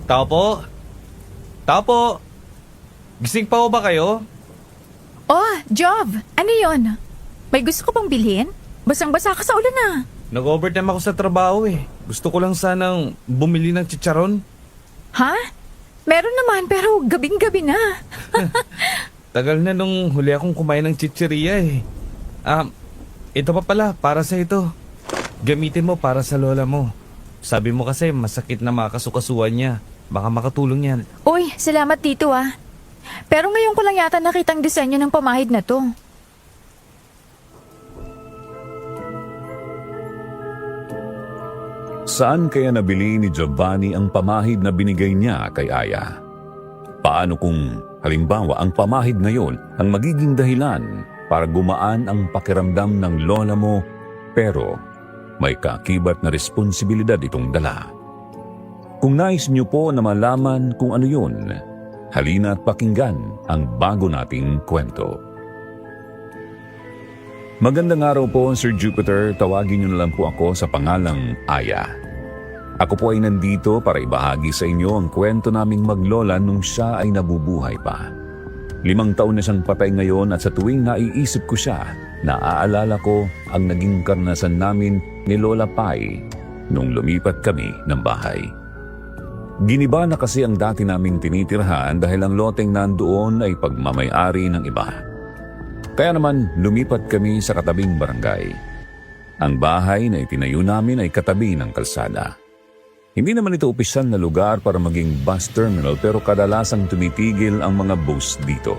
Tao po? Tao po? Gising pa ho ba kayo? Oh, Jov, ano yon? May gusto ko bang bilhin? Basang-basa ka sa ulan na. Nag-overtime ako sa trabaho eh. Gusto ko lang sanang bumili ng chicharon. Ha? Meron naman pero gabing-gabi na. Tagal na nung huli akong kumain ng chichirya eh. Ito pa pala, para sa ito. Gamitin mo para sa lola mo. Sabi mo kasi masakit na makasukasuan niya. Baka makatulong yan. Uy, salamat dito ah. Pero ngayon ko lang yata nakitang disenyo ng pamahid na to. Saan kaya nabili ni Giovanni ang pamahid na binigay niya kay Aya? Paano kung halimbawa ang pamahid na yon ang magiging dahilan para gumaan ang pakiramdam ng lola mo pero may kaakibat na responsibilidad itong dala? Kung nais niyo po na malaman kung ano yun, halina at pakinggan ang bago nating kwento. Magandang araw po, Sir Jupiter. Tawagin niyo na lang po ako sa pangalang Aya. Ako po ay nandito para ibahagi sa inyo ang kwento naming maglola nung siya ay nabubuhay pa. 5 taon na siyang patay ngayon at sa tuwing naiisip ko siya, naaalala ko ang naging karanasan namin ni Lola Pai nung lumipat kami ng bahay. Giniba na kasi ang dati naming tinitirhan dahil ang loteng nandoon ay pagmamay-ari ng iba. Kaya naman lumipat kami sa katabing barangay. Ang bahay na itinayo namin ay katabi ng kalsada. Hindi naman ito opisyal na lugar para maging bus terminal pero kadalasang tumitigil ang mga bus dito.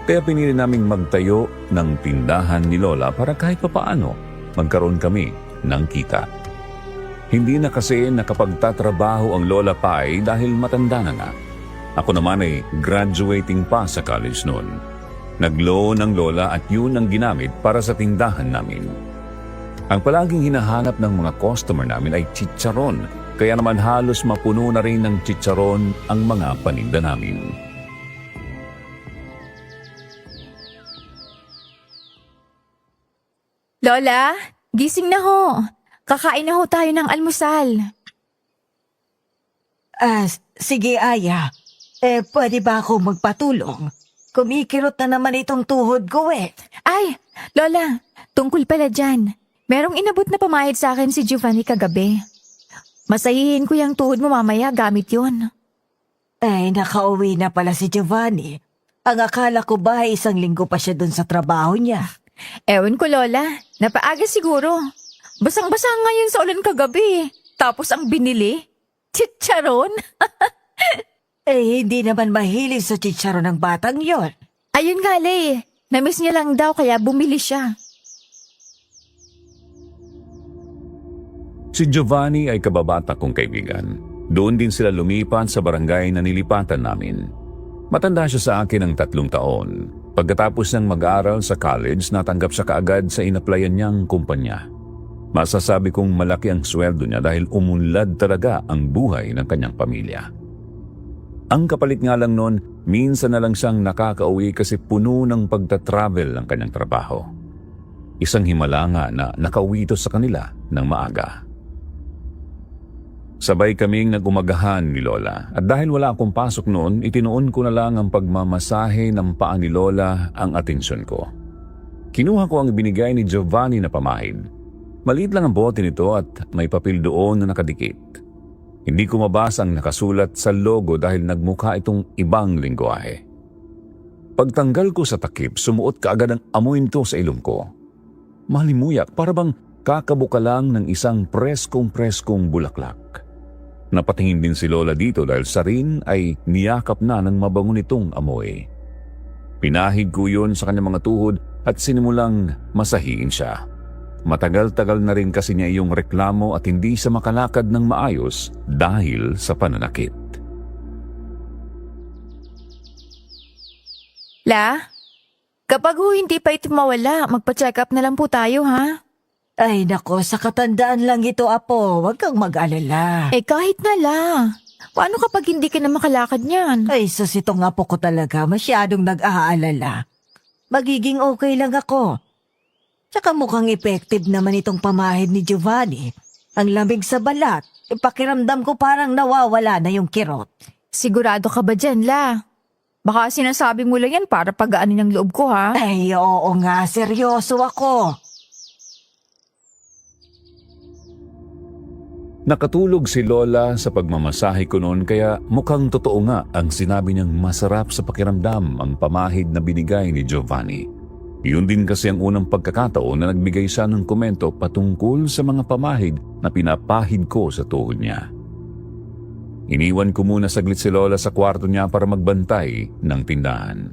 Kaya pinili naming magtayo ng tindahan ni Lola para kahit papaano magkaroon kami ng kita. Hindi na kasi nakapagtatrabaho ang Lola Pai dahil matanda na nga. Ako naman ay graduating pa sa college noon. Nag-loan ang Lola at yun ang ginamit para sa tindahan namin. Ang palaging hinahanap ng mga customer namin ay chicharon, kaya naman halos mapuno na rin ng chicharon ang mga paninda namin. Lola, gising na ho. Kakain na ho tayo ng almusal. Sige Aya. Pwede ba ako magpatulong? Kumikirot na naman itong tuhod ko eh. Ay, Lola, tungkol pala dyan. Merong inabot na pamahid sa akin si Giovanni kagabi. Masahihin ko yung tuhod mo mamaya gamit yon. Nakauwi na pala si Giovanni. Ang akala ko ba 1 linggo pa siya dun sa trabaho niya? Ewan ko, Lola. Napaaga siguro. Basang-basa ngayon sa ulan kagabi. Tapos ang binili, chicharon. Hindi naman mahilig sa chicharo ng batang yon. Ayun nga, Le. Namiss niya lang daw kaya bumili siya. Si Giovanni ay kababata kong kaibigan. Doon din sila lumipat sa barangay na nilipatan namin. Matanda siya sa akin ng 3 taon. Pagkatapos niyang mag-aral sa college, natanggap siya kaagad sa inaplayan niyang kumpanya. Masasabi kong malaki ang sweldo niya dahil umunlad talaga ang buhay ng kanyang pamilya. Ang kapalit nga lang noon, minsan na lang siyang nakakauwi kasi puno ng pagta-travel ang kanyang trabaho. Isang himala nga na nakauwi ito sa kanila ng maaga. Sabay kaming nagumagahan ni Lola at dahil wala akong pasok noon, itinuon ko na lang ang pagmamasahe ng paa ni Lola ang atensyon ko. Kinuha ko ang binigay ni Giovanni na pamahid. Maliit lang ang bote nito at may papel doon na nakadikit. Hindi ko mabasa ang nakasulat sa logo dahil nagmukha itong ibang lingwahe. Pagtanggal ko sa takip, sumuot kaagad ang amoy nito sa ilong ko. Mahalimuyak, para bang kakabuka lang ng isang preskong bulaklak. Napatingin din si Lola dito dahil sa rin ay niyakap na ng mabango nitong amoy. Pinahid ko yun sa kanyang mga tuhod at sinimulang masahiin siya. Matagal-tagal na rin kasi niya iyong reklamo at hindi siya makalakad ng maayos dahil sa pananakit. La, kapag hindi pa ito mawala, magpa-check up na lang po tayo, ha? Ay nako, sa katandaan lang ito, Apo. Huwag kang mag-alala. Kahit na la. Paano kapag hindi ka na makalakad niyan? Ay, sus, itong apo ko talaga masyadong nag-aalala. Magiging okay lang ako. Tsaka mukhang effective naman itong pamahid ni Giovanni. Ang lamig sa balat Pakiramdam ko parang nawawala na yung kirot. Sigurado ka ba dyan, La? Baka sinasabi mo lang yan para pagaanin ng loob ko, ha? Ay, oo nga, seryoso ako. Nakatulog si Lola sa pagmamasahe ko noon kaya mukhang totoo nga ang sinabi niyang masarap sa pakiramdam ang pamahid na binigay ni Giovanni. Yun din kasi ang unang pagkakataon na nagbigay siya ng komento patungkol sa mga pamahid na pinapahid ko sa tuhod niya. Iniwan ko muna saglit si Lola sa kwarto niya para magbantay ng tindahan.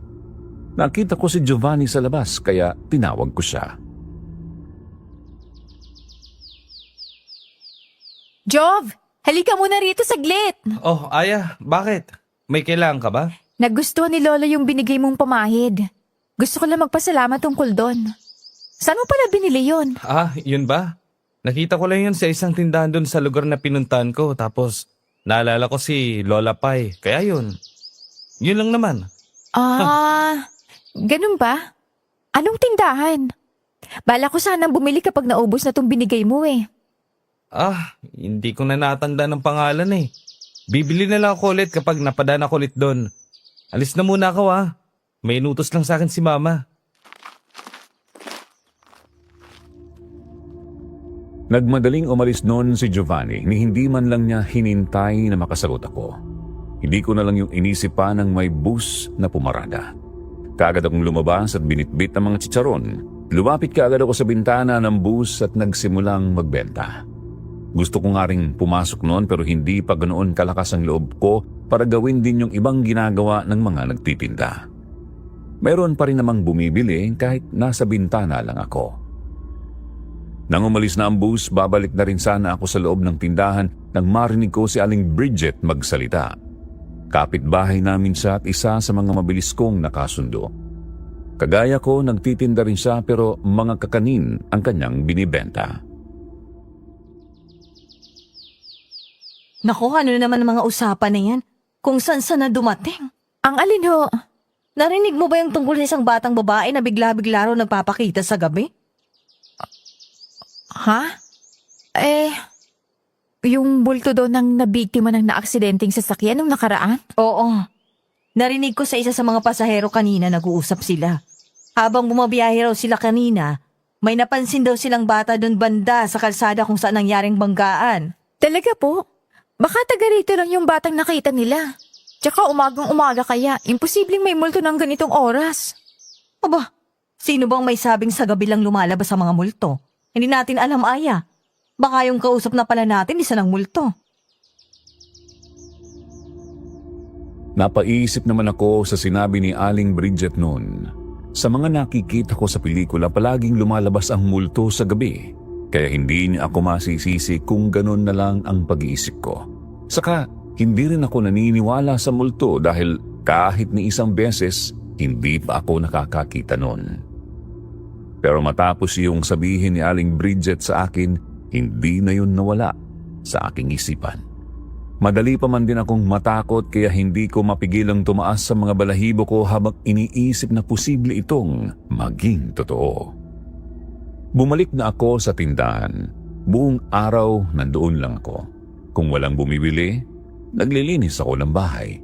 Nakita ko si Giovanni sa labas kaya tinawag ko siya. Jov, halika muna rito saglit. Oh, Aya, bakit? May kailangan ka ba? Nagustuhan ni Lola yung binigay mong pamahid. Gusto ko lang magpasalamat tungkol doon. Saan mo pala binili yun? Ah, yun ba? Nakita ko lang yun sa isang tindahan doon sa lugar na pinuntahan ko. Tapos, naalala ko si Lola Pai. Kaya yun. Yun lang naman. Ganun ba? Anong tindahan? Bala ko sanang bumili kapag naubos na tong binigay mo eh. Ah, hindi ko na natanda ng pangalan eh. Bibili na lang ako ulit kapag napadaan ako ulit doon. Alis na muna ako ah. May inutos lang sa akin si Mama. Nagmadaling umalis noon si Giovanni ni hindi man lang niya hinintay na makasagot ako. Hindi ko na lang yung inisip pa ng may bus na pumarada. Kaagad akong lumabas at binitbit ng mga chicharon. Lumapit kaagad ako sa bintana ng bus at nagsimulang magbenta. Gusto ko nga ring pumasok noon pero hindi pa ganoon kalakas ang loob ko para gawin din yung ibang ginagawa ng mga nagtitinda. Mayroon pa rin namang bumibili kahit nasa bintana lang ako. Nang umalis na ang bus, babalik na rin sana ako sa loob ng tindahan nang marinig ko si Aling Bridget magsalita. Kapitbahay namin siya at isa sa mga mabilis kong nakasundo. Kagaya ko, nagtitinda rin siya pero mga kakanin ang kanyang binibenta. Naku, ano naman ang mga usapan na yan? Kung saan na dumating. Ang alin ho? Narinig mo ba yung tungkol sa isang batang babae na bigla-bigla raw nagpapakita sa gabi? Ha? Yung bulto daw ng nabiktima ng naaksidenteng sasakyan nung nakaraan? Oo. Narinig ko sa isa sa mga pasahero kanina nag-uusap sila. Habang bumabiyahe raw sila kanina, may napansin daw silang bata doon banda sa kalsada kung saan nangyaring banggaan. Talaga po? Baka taga rito lang yung batang nakita nila. Tsaka umagang-umaga kaya, imposibleng may multo ng ganitong oras. Aba, sino bang may sabing sa gabi lang lumalabas sa mga multo? Hindi natin alam, Aya. Baka yung kausap na pala natin isa ng multo. Napaisip naman ako sa sinabi ni Aling Bridget noon. Sa mga nakikita ko sa pelikula, palaging lumalabas ang multo sa gabi. Kaya hindi niya ako masisisi kung ganun na lang ang pag-iisip ko. Saka, hindi rin ako naniniwala sa multo dahil kahit ni isang beses, hindi pa ako nakakakita noon. Pero matapos yung sabihin ni Aling Bridget sa akin, hindi na yun nawala sa aking isipan. Madali pa man din akong matakot kaya hindi ko mapigilang tumaas sa mga balahibo ko habang iniisip na posible itong maging totoo. Bumalik na ako sa tindahan. Buong araw nandoon lang ako. Kung walang bumibili, naglilinis ako ng bahay.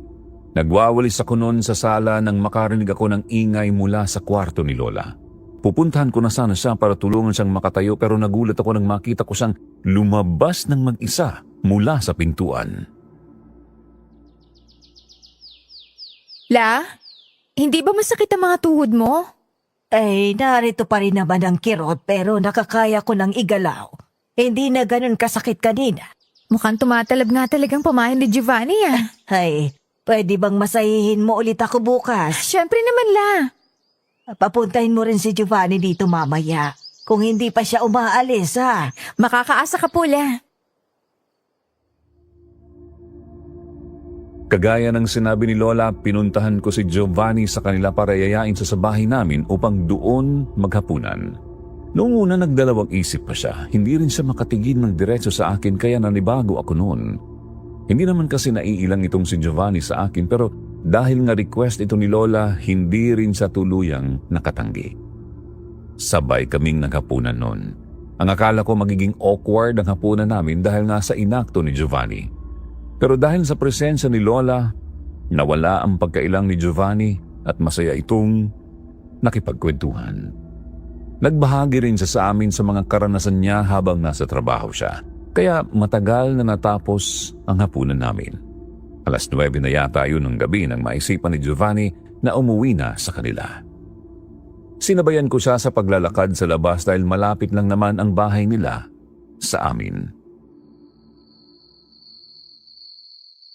Nagwawalis ako noon sa sala nang makarinig ako ng ingay mula sa kwarto ni Lola. Pupuntahan ko na sana siya para tulungan siyang makatayo pero nagulat ako nang makita ko siyang lumabas ng mag-isa mula sa pintuan. La, hindi ba masakit ang mga tuhod mo? Narito pa rin naman ang kirot pero nakakaya ko ng igalaw. Hindi na ganun kasakit kanina. Mukhang tumatalab nga talagang pamahin ni Giovanni ah. Pwede bang masahihin mo ulit ako bukas? Siyempre naman, La. Papuntahin mo rin si Giovanni dito mamaya. Kung hindi pa siya umaalis, ha? Makakaasa ka po, La. Kagaya ng sinabi ni Lola, pinuntahan ko si Giovanni sa kanila para yayain sa bahay namin upang doon maghapunan. Noong una nagdalawang isip pa siya, hindi rin siya makatigil ng diretso sa akin kaya nanibago ako noon. Hindi naman kasi naiilang itong si Giovanni sa akin pero dahil nga request ito ni Lola, hindi rin siya tuluyang nakatanggi. Sabay kaming naghapunan noon. Ang akala ko magiging awkward ang hapunan namin dahil nga sa inakto ni Giovanni. Pero dahil sa presensya ni Lola, nawala ang pagkailang ni Giovanni at masaya itong nakipagkwentuhan. Nagbahagi rin siya sa amin sa mga karanasan niya habang nasa trabaho siya. Kaya matagal na natapos ang hapunan namin. 9:00 na yata yun ng gabi nang maisipan ni Giovanni na umuwi na sa kanila. Sinabayan ko siya sa paglalakad sa labas dahil malapit lang naman ang bahay nila sa amin.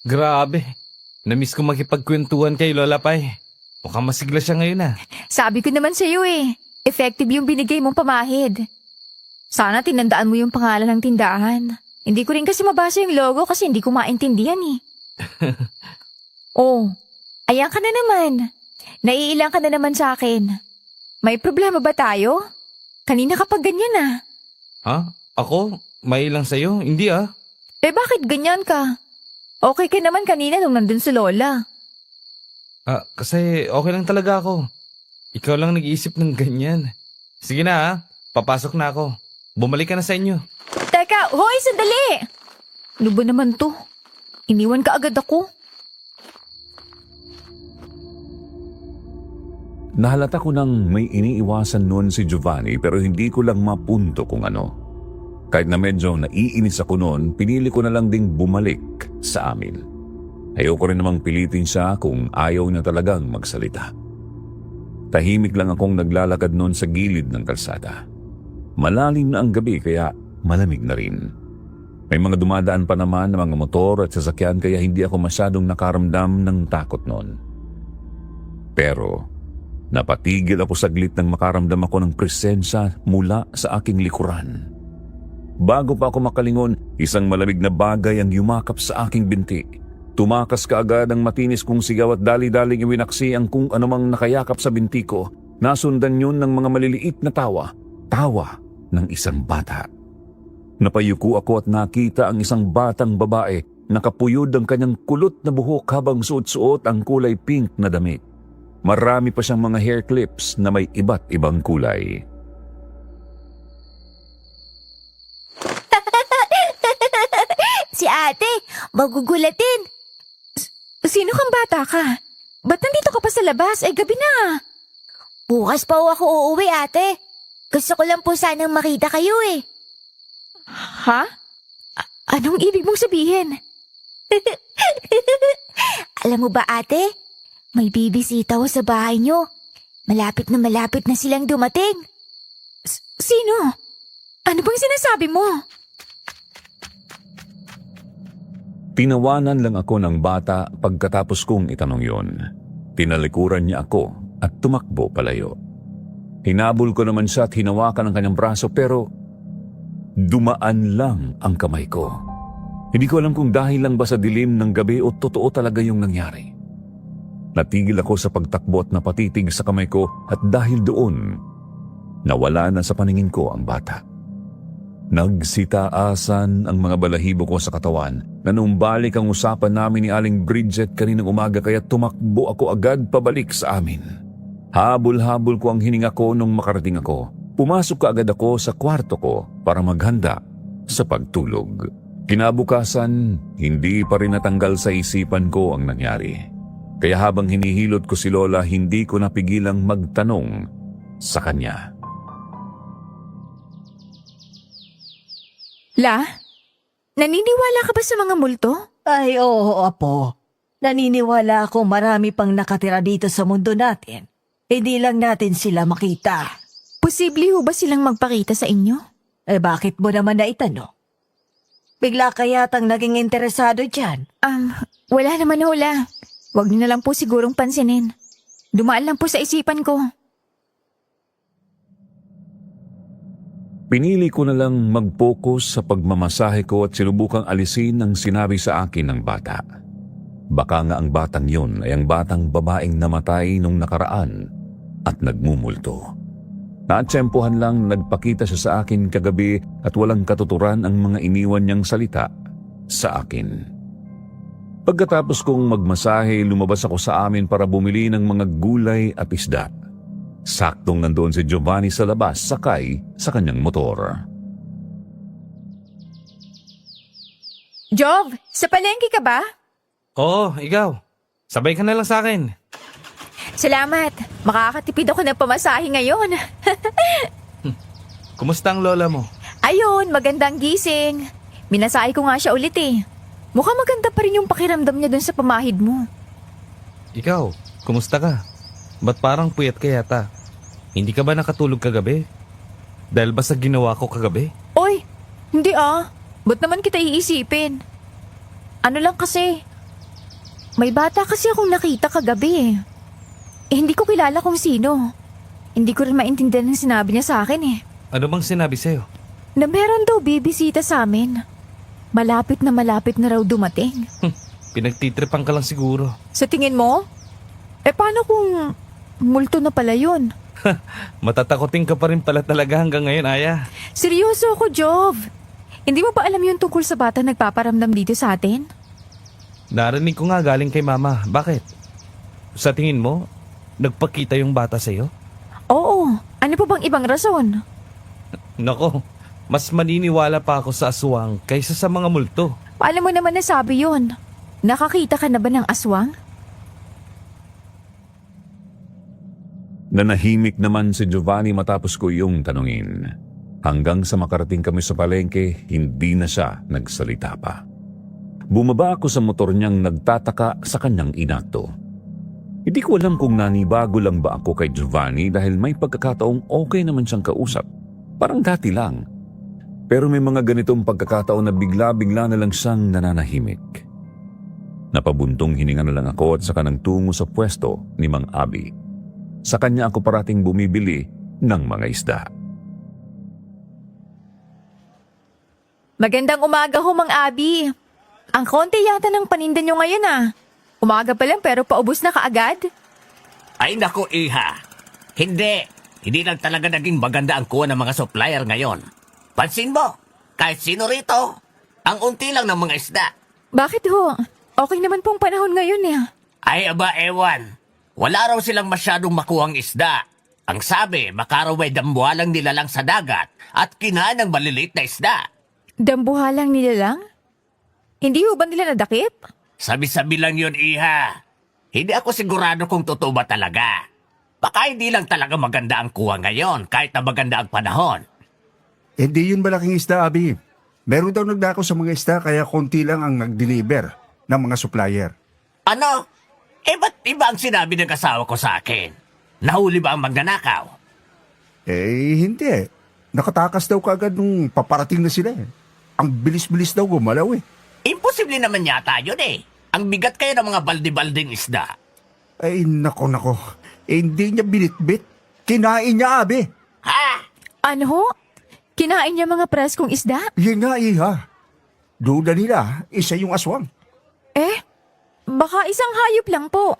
Grabe. Namiss ko makipagkwentuhan kay Lola Pai. Mukhang masigla siya ngayon Sabi ko naman sa'yo effective yung binigay mong pamahid. Sana tinandaan mo yung pangalan ng tindahan. Hindi ko rin kasi mabasa yung logo kasi hindi ko maintindihan Oh, ayan ka na naman. Naiilang ka na naman sa akin. May problema ba tayo? Kanina kapag ganyan Ha? Ako? May lang sa'yo? Hindi bakit ganyan ka? Okay ka naman kanina nung nandun si Lola. Kasi okay lang talaga ako. Ikaw lang nag-iisip ng ganyan. Sige na papasok na ako. Bumalik ka na sa inyo. Teka, hoy, sandali! Ano ba naman to? Iniwan ka agad ako. Nahalata ko nang may iniiwasan noon si Giovanni pero hindi ko lang mapunto kung ano. Kahit na medyo naiinis ako noon, pinili ko na lang ding bumalik sa amin. Ayoko rin namang pilitin siya kung ayaw niya talagang magsalita. Tahimik lang akong naglalakad noon sa gilid ng kalsada. Malalim na ang gabi kaya malamig na rin. May mga dumadaan pa naman ng mga motor at sasakyan kaya hindi ako masyadong nakaramdam ng takot noon. Pero napatigil ako saglit nang makaramdam ako ng presensya mula sa aking likuran. Bago pa ako makalingon, isang malamig na bagay ang yumakap sa aking binti. Tumakas kaagad ang matinis kong sigaw at dali-daling iwinaksi ang kung anumang nakayakap sa binti ko. Nasundan yun ng mga maliliit na tawa. Tawa ng isang bata. Napayuko ako at nakita ang isang batang babae. Nakapuyod ang kanyang kulot na buhok habang suot-suot ang kulay pink na damit. Marami pa siyang mga hair clips na may iba't ibang kulay. Si ate, magugulatin. Sino kang bata ka? Ba't nandito ka pa sa labas? Ay, gabi na. Bukas pa ako uuwi, ate. Gusto ko lang po sanang makita kayo Ha? Anong ibig mong sabihin? Alam mo ba, ate? May bibisita ko sa bahay nyo. Malapit na silang dumating. Sino? Ano bang sinasabi mo? Tinawanan lang ako ng bata pagkatapos kong itanong yon. Tinalikuran niya ako at tumakbo palayo. Hinabol ko naman siya at hinawakan ang kanyang braso pero dumaan lang ang kamay ko. Hindi ko alam kung dahil lang ba sa dilim ng gabi o totoo talaga yung nangyari. Natigil ako sa pagtakbo at napatitig sa kamay ko at dahil doon, nawala na sa paningin ko ang bata. Nagsitaasan ang mga balahibo ko sa katawan na nung balik ang usapan namin ni Aling Bridget kaninang umaga kaya tumakbo ako agad pabalik sa amin. Habol-habol ko ang hininga ko nung makarating ako. Pumasok kaagad ako sa kwarto ko para maghanda sa pagtulog. Kinabukasan, hindi pa rin natanggal sa isipan ko ang nangyari. Kaya habang hinihilot ko si Lola, hindi ko napigilang magtanong sa kanya. La, naniniwala ka ba sa mga multo? Ay, oo, apo. Naniniwala ako marami pang nakatira dito sa mundo natin. Hindi lang natin sila makita. Posible ho ba silang magpakita sa inyo? Bakit mo naman naitanong? Bigla kayatang naging interesado dyan. Wala naman ho, La. Huwag niyo na lang po sigurong pansinin. Dumaan lang po sa isipan ko. Pinili ko na lang mag-focus sa pagmamasahe ko at sinubukang alisin ang sinabi sa akin ng bata. Baka nga ang batang yun ay ang batang babaeng namatay nung nakaraan at nagmumulto. Natsempohan lang nagpakita siya sa akin kagabi at walang katuturan ang mga iniwan niyang salita sa akin. Pagkatapos kong magmasahe, lumabas ako sa amin para bumili ng mga gulay at isda. Saktong nandoon si Giovanni sa labas sakay sa kanyang motor. Jov, sa palengke ka ba? Oo, ikaw. Sabay ka na lang sa akin. Salamat. Makakatipid ako ng pamasahe ngayon. Kumusta ang lola mo? Ayun, magandang gising. Minasahe ko nga siya ulit eh. Mukhang maganda pa rin yung pakiramdam niya dun sa pamahid mo. Ikaw, kumusta ka? Ba't parang puyat ka yata? Hindi ka ba nakatulog kagabi? Dahil ba sa ginawa ko kagabi? Oy, hindi ah. Ba't naman kita iisipin? Ano lang kasi, may bata kasi akong nakita kagabi eh. Hindi ko kilala kung sino. Hindi ko rin maintindihan ang sinabi niya sa akin eh. Ano bang sinabi sa'yo? Na meron daw bibisita sa amin. Malapit na raw dumating. Pinagtitripan ka lang siguro. Sa tingin mo? Paano kung multo na pala yun? Matatakotin ka pa rin pala talaga hanggang ngayon, Aya. Seryoso ako, Jov. Hindi mo ba alam yung tungkol sa bata nagpaparamdam dito sa atin? Narinig ko nga galing kay mama. Bakit? Sa tingin mo, nagpakita yung bata sa'yo? Oo. Ano pa bang ibang rason? Nako, mas maniniwala pa ako sa aswang kaysa sa mga multo. Paano mo naman nasabi yun? Nakakita ka na ba ng aswang? Nanahimik naman si Giovanni matapos ko yung tanungin. Hanggang sa makarating kami sa palengke, hindi na siya nagsalita pa. Bumaba ako sa motor niyang nagtataka sa kanyang inakto. Hindi ko alam kung nanibago lang ba ako kay Giovanni dahil may pagkakataong okay naman siyang kausap. Parang dati lang. Pero may mga ganitong pagkakataon na bigla-bigla na lang siyang nananahimik. Napabuntong hininga na lang ako at saka nang tungo sa pwesto ni Mang Abi. Sa kanya ako parating bumibili ng mga isda. Magandang umaga ho, Mang Abi. Ang konti yata ng paninda nyo ngayon ah. Umaga pa lang pero paubos na kaagad. Ay naku, Iha. Hindi lang talaga naging maganda ang kuha ng mga supplier ngayon. Pansin mo, kahit sino rito, ang unti lang ng mga isda. Bakit ho? Okay naman pong panahon ngayon eh. Ay aba, ewan. Wala raw silang masyadong makuhang isda. Ang sabi, baka raw ay dambuhalang nilalang sa dagat at kinain ng maliliit na isda. Dambuhalang nila lang? Hindi ho ba nila nadakip? Sabi-sabi lang yun, Iha. Hindi ako sigurado kung totoo ba talaga. Baka hindi lang talaga maganda ang kuha ngayon kahit na maganda ang panahon. Hindi yun malaking isda, Abi. Meron daw nagdako sa mga isda kaya konti lang ang nag-deliver ng mga supplier. Ano? Ba't iba ang sinabi ng asawa ko sa akin? Nahuli ba ang magnanakaw? Hindi. Nakatakas daw kaagad nung paparating na sila eh. Ang bilis-bilis daw gumalaw eh. Imposible naman yata yun eh. Ang bigat kayo ng mga balde-balding isda. Ay, nako. Hindi niya binitbit. Kinain niya, Abi. Ha? Ano ho? Kinain niya mga preskong isda? Yun nga, Iha. Duda nila, isa yung aswang. Baka isang hayop lang po.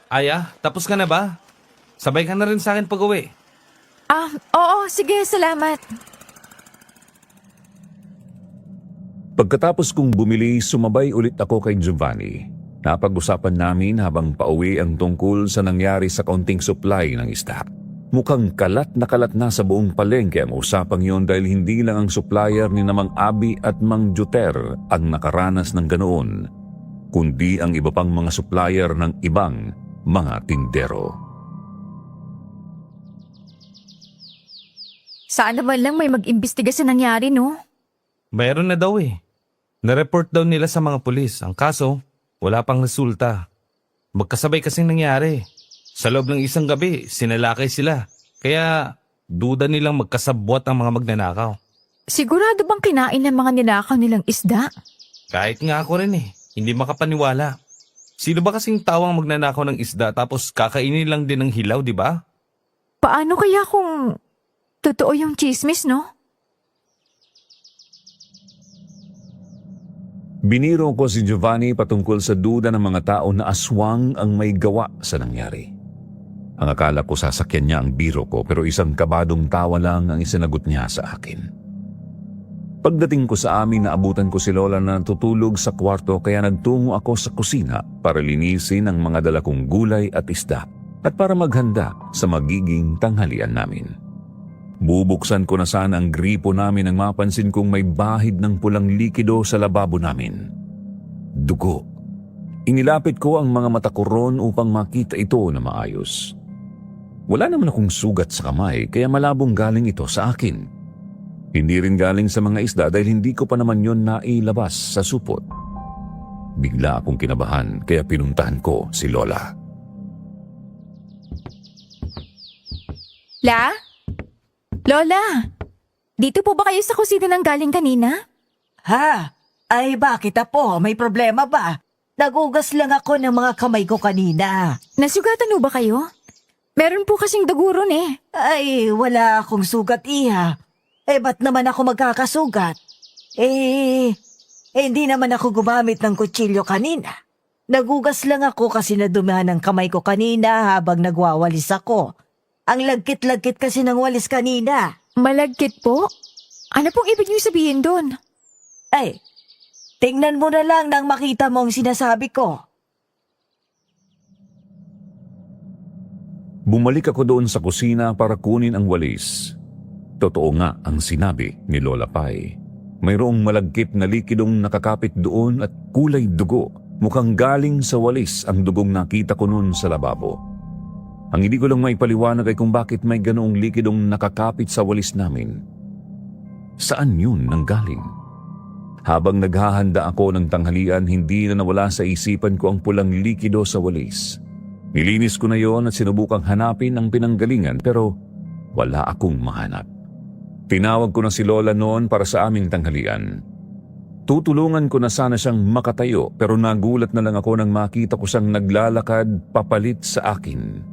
Aya, tapos ka na ba? Sabay ka na rin sa akin pag-uwi. Oo, sige, salamat. Pagkatapos kong bumili, sumabay ulit ako kay Giovanni. Napag-usapan namin habang pauwi ang tungkol sa nangyari sa kaunting supply ng isda. Mukhang kalat na sa buong palengke ang usapang yon dahil hindi lang ang supplier ni Mang Abi at Mang Juter ang nakaranas ng ganoon, kundi ang iba pang mga supplier ng ibang mga tindero. Sana man lang may mag-imbestiga sa nangyari, no? Mayroon na daw eh. Na-report daw nila sa mga pulis. Ang kaso, wala pang resulta. Magkasabay kasing nangyari. Sa loob ng isang gabi, sinalakay sila. Kaya, duda nilang magkasabwat ang mga magnanakaw. Sigurado bang kinain ng mga ninakaw nilang isda? Kahit nga ako rin eh, hindi makapaniwala. Sino ba kasing tawang magnanakaw ng isda tapos kakainin lang din ng hilaw, di ba? Paano kaya kung totoo yung chismis, no? Biniro ko si Giovanni patungkol sa duda ng mga tao na aswang ang may gawa sa nangyari. Ang akala ko sasakyan niya ang biro ko pero isang kabadong tawa lang ang isinagot niya sa akin. Pagdating ko sa amin, naabutan ko si Lola na natutulog sa kwarto kaya nagtungo ako sa kusina para linisin ang mga dala kong gulay at isda at para maghanda sa magiging tanghalian namin. Bubuksan ko na sana ang gripo namin nang mapansin kong may bahid ng pulang likido sa lababo namin. Dugo. Inilapit ko ang mga mata ko ron upang makita ito na maayos. Wala naman akong sugat sa kamay kaya malabong galing ito sa akin. Hindi rin galing sa mga isda dahil hindi ko pa naman yon nailabas sa supot. Bigla akong kinabahan kaya pinuntahan ko si Lola. Lola, dito po ba kayo sa kusina nang galing kanina? Ha? Ay bakit apo? May problema ba? Nagugas lang ako ng mga kamay ko kanina. Nasugatan ho ba kayo? Meron po kasing dugo ron eh. Ay, wala akong sugat, iha. Ba't naman ako magkakasugat? Hindi naman ako gumamit ng kutsilyo kanina. Nagugas lang ako kasi nadumihan ang kamay ko kanina habang nagwawalis ako. Ang lagkit-lagkit kasi ng walis kanina. Malagkit po? Ano pong ibig niyo sabihin doon? Ay, tingnan mo na lang nang makita mo ang sinasabi ko. Bumalik ako doon sa kusina para kunin ang walis. Totoo nga ang sinabi ni Lola Pai. Mayroong malagkit na likidong nakakapit doon at kulay dugo. Mukhang galing sa walis ang dugong nakita ko noon sa lababo. Ang hindi ko lang maipaliwanag ay kung bakit may ganoong likidong nakakapit sa walis namin. Saan yun nanggaling? Habang naghahanda ako ng tanghalian, hindi na nawala sa isipan ko ang pulang likido sa walis. Nilinis ko na yon at sinubukang hanapin ang pinanggalingan pero wala akong mahanap. Tinawag ko na si Lola noon para sa aming tanghalian. Tutulungan ko na sana siyang makatayo pero nagulat na lang ako nang makita ko siyang naglalakad papalit sa akin.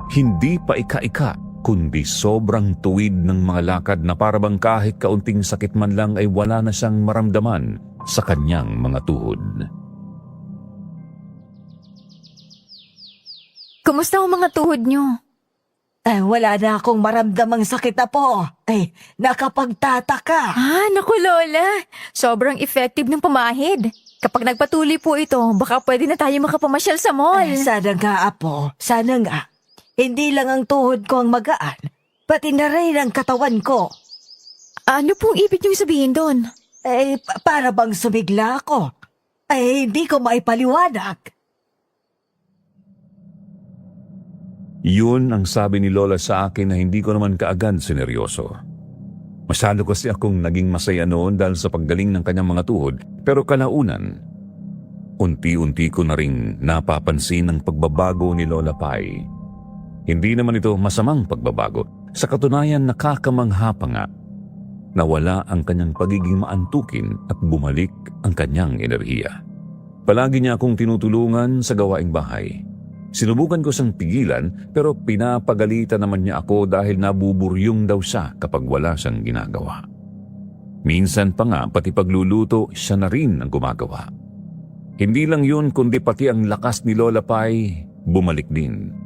Hindi pa ika-ika kundi sobrang tuwid ng mga lakad na parabang kahit kaunting sakit man lang ay wala na siyang maramdaman sa kanyang mga tuhod. Kumusta ang mga tuhod niyo? Wala na akong maramdamang sakit apo. Nakapagtataka. Naku Lola. Sobrang effective ng pamahid. Kapag nagpatuloy po ito, baka pwede na tayo makapamasyal sa mall. Sana nga apo, sana nga. Hindi lang ang tuhod ko ang magaan, pati na rin ang katawan ko. Ano pong ibig niyong sabihin doon? Para bang sumigla ako. Hindi ko maipaliwanag. Yun ang sabi ni Lola sa akin na hindi ko naman kaagad sineryoso. Masyado kasi akong naging masaya noon dahil sa paggaling ng kanyang mga tuhod, pero kalaunan, unti-unti ko na ring napapansin ang pagbabago ni Lola Pai. Hindi naman ito masamang pagbabago. Sa katunayan, nakakamangha pa nga. Nawala ang kanyang pagiging maantukin at bumalik ang kanyang enerhiya. Palagi niya akong tinutulungan sa gawaing bahay. Sinubukan ko siyang pigilan pero pinapagalitan naman niya ako dahil nabuburyong daw siya kapag wala siyang ginagawa. Minsan pa nga pati pagluluto siya na rin ang gumagawa. Hindi lang yun kundi pati ang lakas ni Lola Pai bumalik din.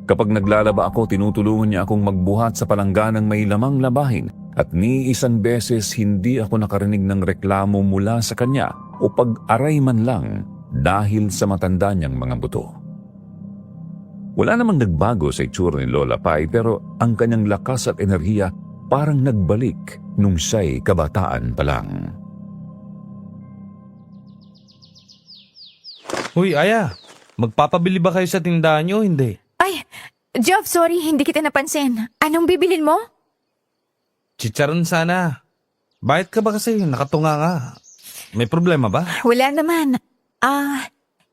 Kapag naglalaba ako, tinutulungan niya akong magbuhat sa palangganang may lamang labahin at ni isang beses hindi ako nakarinig ng reklamo mula sa kanya o pag-aray man lang dahil sa matanda niyang mga buto. Wala namang nagbago sa itsura ni Lola Pai pero ang kanyang lakas at enerhiya parang nagbalik nung siya'y kabataan pa lang. Huy, Aya, magpapabili ba kayo sa tindahan niyo o hindi? Ay, Job, sorry, hindi kita napansin. Anong bibilin mo? Chicharon sana. Bakit ka ba kasi nakatunga nga? May problema ba? Wala naman.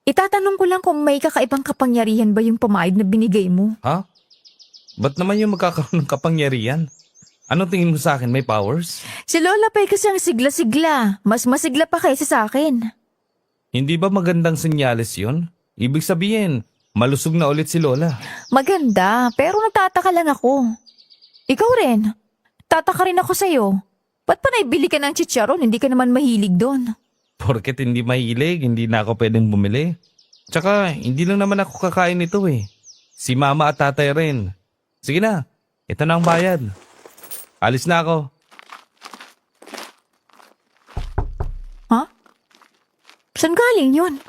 Itatanong ko lang kung may kakaibang kapangyarihan ba yung pamahid na binigay mo. Ha? Ba't naman yung magkakaroon ng kapangyarihan? Ano tingin mo sa akin? May powers? Si Lola Pai kasi ang sigla-sigla. Mas masigla pa kaysa sa akin. Hindi ba magandang senyales yun? Ibig sabihin, malusog na ulit si Lola. Maganda, pero natataka lang ako. Ikaw rin. Tataka rin ako sa'yo. Ba't pa naibili ka ng chicharon? Hindi ka naman mahilig doon. Porket hindi mahilig, hindi na ako pwedeng bumili. Tsaka, hindi lang naman ako kakain nito eh. Si mama at tatay rin. Sige na, ito na ang bayad. Alis na ako. Ha? Saan galing yun?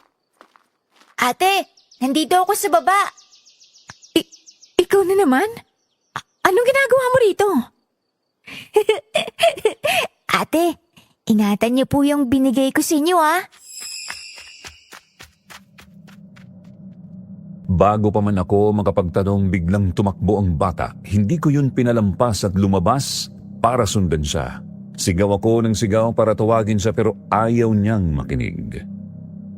Ate, nandito ako sa baba. Ikaw na naman? Anong ginagawa mo rito? Ate, ingatan niyo po yung binigay ko sa inyo ah. Bago pa man ako makapagtanong, biglang tumakbo ang bata. Hindi ko yun pinalampas at lumabas para sundan siya. Sigaw ako ng sigaw para tawagin siya pero ayaw niyang makinig.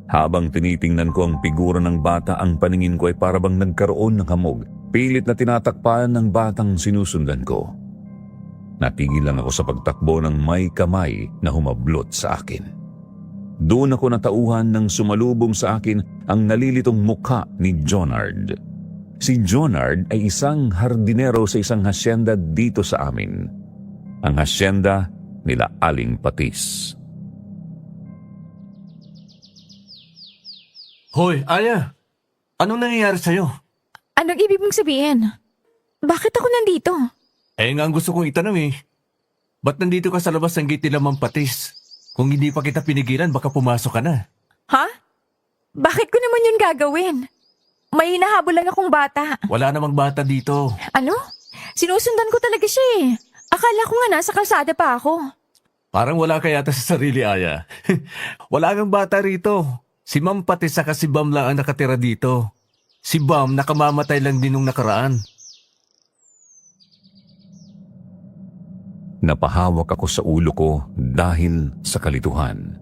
Habang tinitingnan ko ang figura ng bata, ang paningin ko ay parabang nagkaroon ng hamog. Pilit na tinatakpan ng batang sinusundan ko. Natigil lang ako sa pagtakbo ng may kamay na humablot sa akin. Doon ako natauhan nang sumalubong sa akin ang nalilitong mukha ni Jonard. Si Jonard ay isang hardinero sa isang hasyenda dito sa amin. Ang hasyenda nila Aling Patis. Hoy, Aya! Anong nangyayari sa'yo? Anong ibig mong sabihin? Bakit ako nandito? Nga ang gusto kong itanong eh. Ba't nandito ka sa labas ng gate nila Mang Patis? Kung hindi pa kita pinigilan, baka pumasok ka na. Ha? Bakit ko naman yun gagawin? May hinahabol lang akong bata. Wala namang bata dito. Ano? Sinusundan ko talaga siya eh. Akala ko nga nasa kalsada pa ako. Parang wala ka yata sa sarili, Aya. Wala kang bata rito. Si Mang Patis saka si Bam lang ang nakatira dito. Si Bam nakamamatay lang din nung nakaraan. Napahawak ako sa ulo ko dahil sa kalituhan.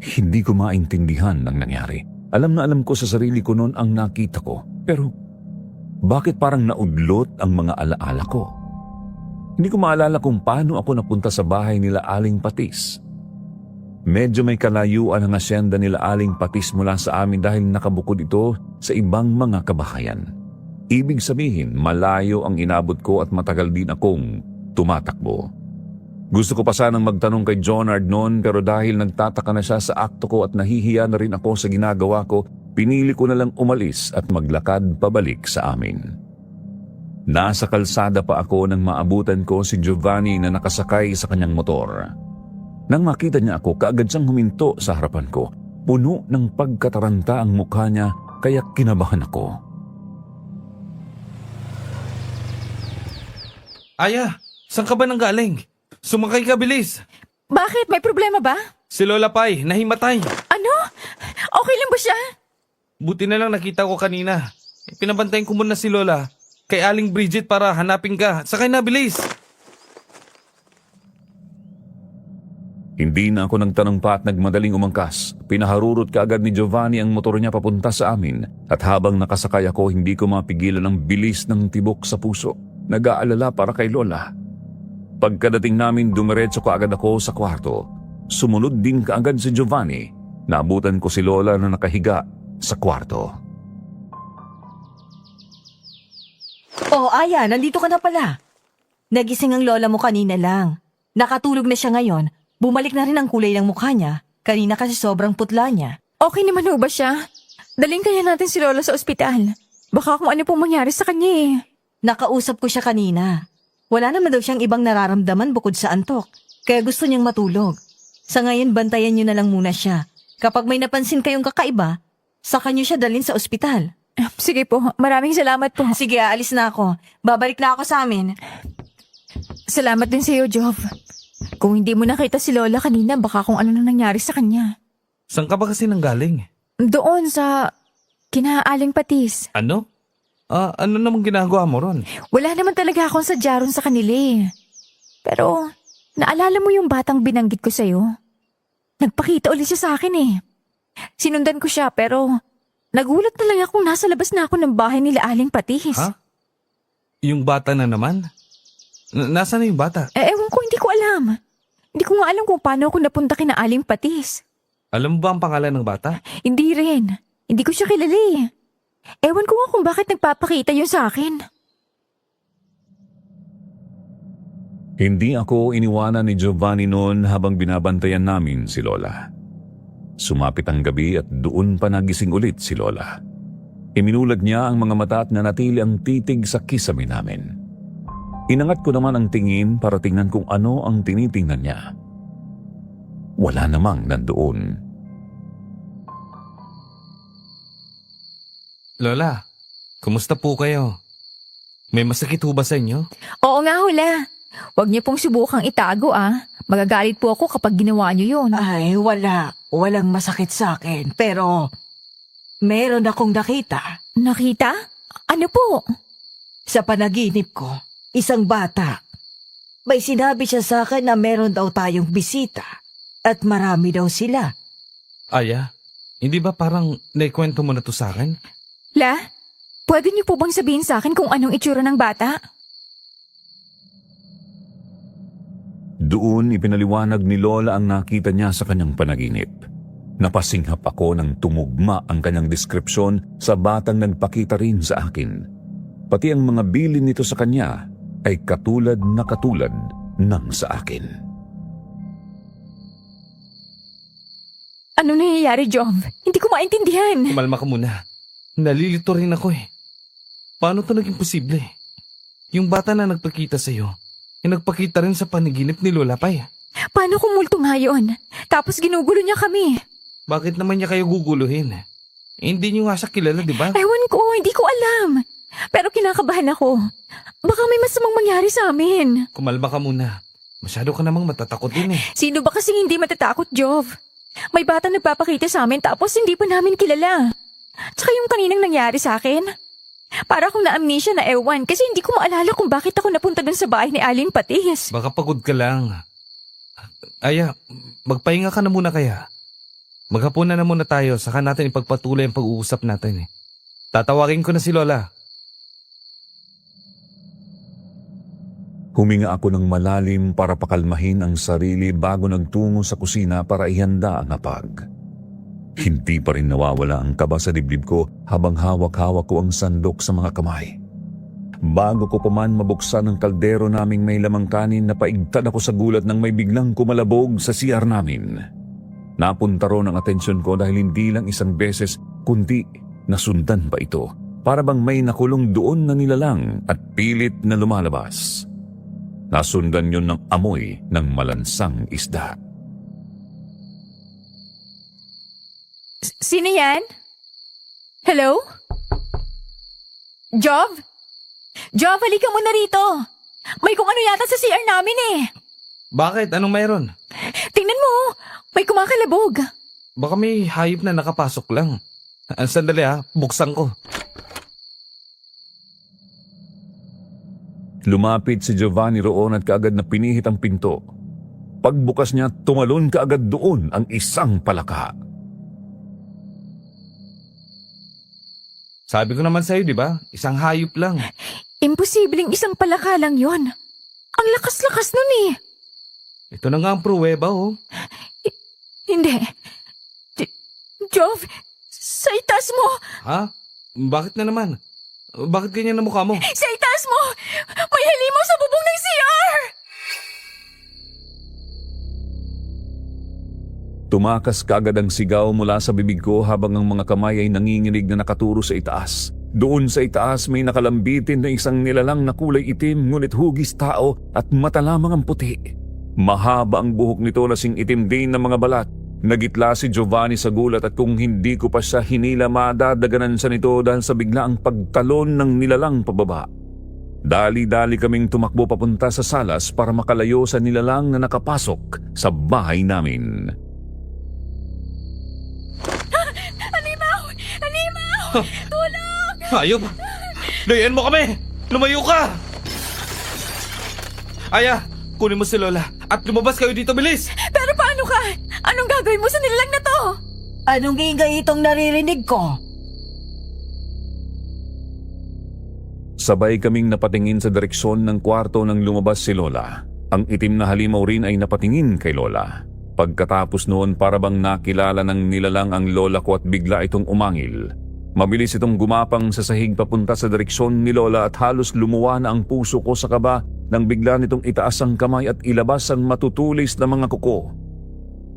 Hindi ko maintindihan ang nangyari. Alam na alam ko sa sarili ko noon ang nakita ko. Pero bakit parang naudlot ang mga alaala ko? Hindi ko maalala kung paano ako napunta sa bahay nila Aling Patis. Medyo may kalayuan ang asyenda nila Aling Patis mula sa amin dahil nakabukod ito sa ibang mga kabahayan. Ibig sabihin, malayo ang inabot ko at matagal din akong tumatakbo. Gusto ko pa sanang magtanong kay Jonard noon pero dahil nagtataka na siya sa akto ko at nahihiya na rin ako sa ginagawa ko, pinili ko na lang umalis at maglakad pabalik sa amin. Nasa kalsada pa ako nang maabutan ko si Giovanni na nakasakay sa kanyang motor. Nang makita niya ako, kaagad siyang huminto sa harapan ko. Puno ng pagkataranta ang mukha niya kaya kinabahan ako. Aya, saan ka ba nanggaling? Sumakay ka, bilis! Bakit? May problema ba? Si Lola Pai, nahimatay. Ano? Okay lang ba siya? Buti na lang nakita ko kanina. Pinabantayan ko muna si Lola kay Aling Bridget para hanapin ka. Sakay na, bilis! Hindi na ako nagtanong pa at nagmadaling umangkas. Pinaharurot kaagad ni Giovanni ang motor niya papunta sa amin at habang nakasakay ako hindi ko mapigilan ang bilis ng tibok sa puso. Nag-aalala para kay Lola. Pagkadating namin, dumiretso kaagad ako sa kwarto. Sumunod din kaagad si Giovanni. Naabutan ko si Lola na nakahiga sa kwarto. Oh, Aya, nandito ka na pala. Nagising ang lola mo kanina lang. Nakatulog na siya ngayon. Bumalik na rin ang kulay ng mukha niya. Kanina kasi sobrang putla niya. Okay naman ho ba siya? Daling kaya natin si Lola sa ospital. Baka kung ano pong mangyari sa kanya eh. Nakausap ko siya kanina. Wala naman daw siyang ibang nararamdaman bukod sa antok. Kaya gusto niyang matulog. Sa ngayon, bantayan niyo na lang muna siya. Kapag may napansin kayong kakaiba, saka niyo siya dalhin sa ospital. Sige po, maraming salamat po. Sige, aalis na ako. Babalik na ako sa amin. Salamat din sa iyo, Jov. Kung hindi mo nakita si Lola kanina, baka kung ano na nangyari sa kanya. Saan ka ba kasi nanggaling? Doon sa kinaaling Patis. Ano? Ano namang ginagawa mo ron? Wala naman talaga akong sadya ron sa kanila eh. Pero, naalala mo yung batang binanggit ko sa'yo? Nagpakita ulit siya sa akin eh. Sinundan ko siya pero nagulat na lang akong nasa labas na ako ng bahay nila Aling Patis. Ha? Yung bata na naman? Nasaan na yung bata? Ewan ko, hindi ko alam. Hindi ko nga alam kung paano ako napunta kina Aling Patis. Alam mo ba ang pangalan ng bata? Hindi rin. Hindi ko siya kilala eh. Ewan ko nga kung bakit nagpapakita yun sa akin. Hindi ako iniwanan ni Giovanni noon habang binabantayan namin si Lola. Sumapit ang gabi at doon pa nagising ulit si Lola. Iminulag niya ang mga mata at nanatili ang titig sa kisame namin. Inangat ko naman ang tingin para tingnan kung ano ang tinitingnan niya. Wala namang nandoon. Lola, kumusta po kayo? May masakit ho ba sa inyo? Oo nga, Hula. Huwag niyo pong subukang itago Magagalit po ako kapag ginawa niyo yun. Ay, walang masakit sa akin. Pero, meron akong nakita. Nakita? Ano po? Sa panaginip ko, isang bata. May sinabi siya sa akin na meron daw tayong bisita. At marami daw sila. Aya, hindi ba parang naikwento mo na to sa akin? La, pwede niyo po bang sabihin sa akin kung anong itsura ng bata? Doon ipinaliwanag ni Lola ang nakita niya sa kanyang panaginip. Napasinghap ako nang tumugma ang kanyang deskripsyon sa batang nagpakita rin sa akin. Pati ang mga bilin nito sa kanya ay katulad ng sa akin. Ano nangyayari, Jov? Hindi ko maintindihan. Kumalma ka muna. Nalilito rin ako Paano to naging posible? Yung bata na nagpakita sa'yo, nagpakita rin sa panaginip ni Lola Pay. Paano kung multo nga yun? Tapos ginugulo niya kami. Bakit naman niya kayo guguluhin? Hindi niyo nga siya kilala, di ba? Ewan ko, hindi ko alam. Pero kinakabahan ako. Baka may masamang mangyari sa amin. Kumalma ka muna. Masyado ka namang matatakot din Sino ba kasing hindi matatakot, Jov? May bata nagpapakita sa amin tapos hindi pa namin kilala. Tsaka yung kaninang nangyari sa akin. Para akong na-amnesia na ewan kasi hindi ko maalala kung bakit ako napunta dun sa bahay ni Aling Patis. Baka pagod ka lang. Aya, magpahinga ka na muna kaya. Maghapunan na muna tayo, saka natin ipagpatuloy ang pag-uusap natin Tatawagin ko na si Lola. Huminga ako ng malalim para pakalmahin ang sarili bago nagtungo sa kusina para ihanda ang hapag. Hindi pa rin nawawala ang kaba sa dibdib ko habang hawak-hawak ko ang sandok sa mga kamay. Bago ko pa man mabuksan ang kaldero naming may lamang kanin, napaigtad ako sa gulat nang may biglang kumalabog sa CR namin. Napunta ron ang atensyon ko dahil hindi lang isang beses kundi nasundan pa ito. Para bang may nakulong doon na nilalang at pilit na lumalabas. Nasundan yun ng amoy ng malansang isda. Sino yan? Hello? Jov? Jov, halika muna rito. May kung ano yata sa CR namin Bakit? Anong mayroon? Tingnan mo, may kumakalabog. Baka may hayop na nakapasok lang. Sandali buksan ko. Lumapit si Giovanni roon at kaagad na pinihit ang pinto. Pagbukas niya, tumalon kaagad doon ang isang palaka. Sabi ko naman sa'yo, di ba? Isang hayop lang. Imposibleng isang palaka lang yon. Ang lakas-lakas nun Ito na nga ang pruweba, Hindi. Jov, sa itaas mo! Ha? Bakit na naman? Bakit ganyan ang mukha mo? Sa itaas mo! May halimaw sa bubong ng CR! Tumakas kaagad ang sigaw mula sa bibig ko habang ang mga kamay ay nanginginig na nakaturo sa itaas. Doon sa itaas may nakalambitin na isang nilalang na kulay itim ngunit hugis tao at mata lamang ang puti. Mahaba ang buhok nito, lasing itim din ng mga balat. Nagitla si Giovanni sa gulat at kung hindi ko pa siya hinila madadaganan siya nito dahil sa biglaang pagtalon ng nilalang pababa. Dali-dali kaming tumakbo papunta sa salas para makalayo sa nilalang na nakapasok sa bahay namin. Halimaw! Tulong! Hayop! Layan mo kami! Lumayo ka! Aya, kunin mo si Lola at lumabas kayo dito, bilis! Pero paano ka? Anong gagawin mo sa nilalang na to? Anong ingay itong naririnig ko? Sabay kaming napatingin sa direksyon ng kwarto nang lumabas si Lola. Ang itim na halimaw rin ay napatingin kay Lola. Pagkatapos noon para bang nakilala ng nilalang ang lola ko at bigla itong umangil. Mabilis itong gumapang sa sahig papunta sa direksyon ni Lola at halos lumuwa na ang puso ko sa kaba nang bigla nitong itaas ang kamay at ilabas ang matutulis na mga kuko.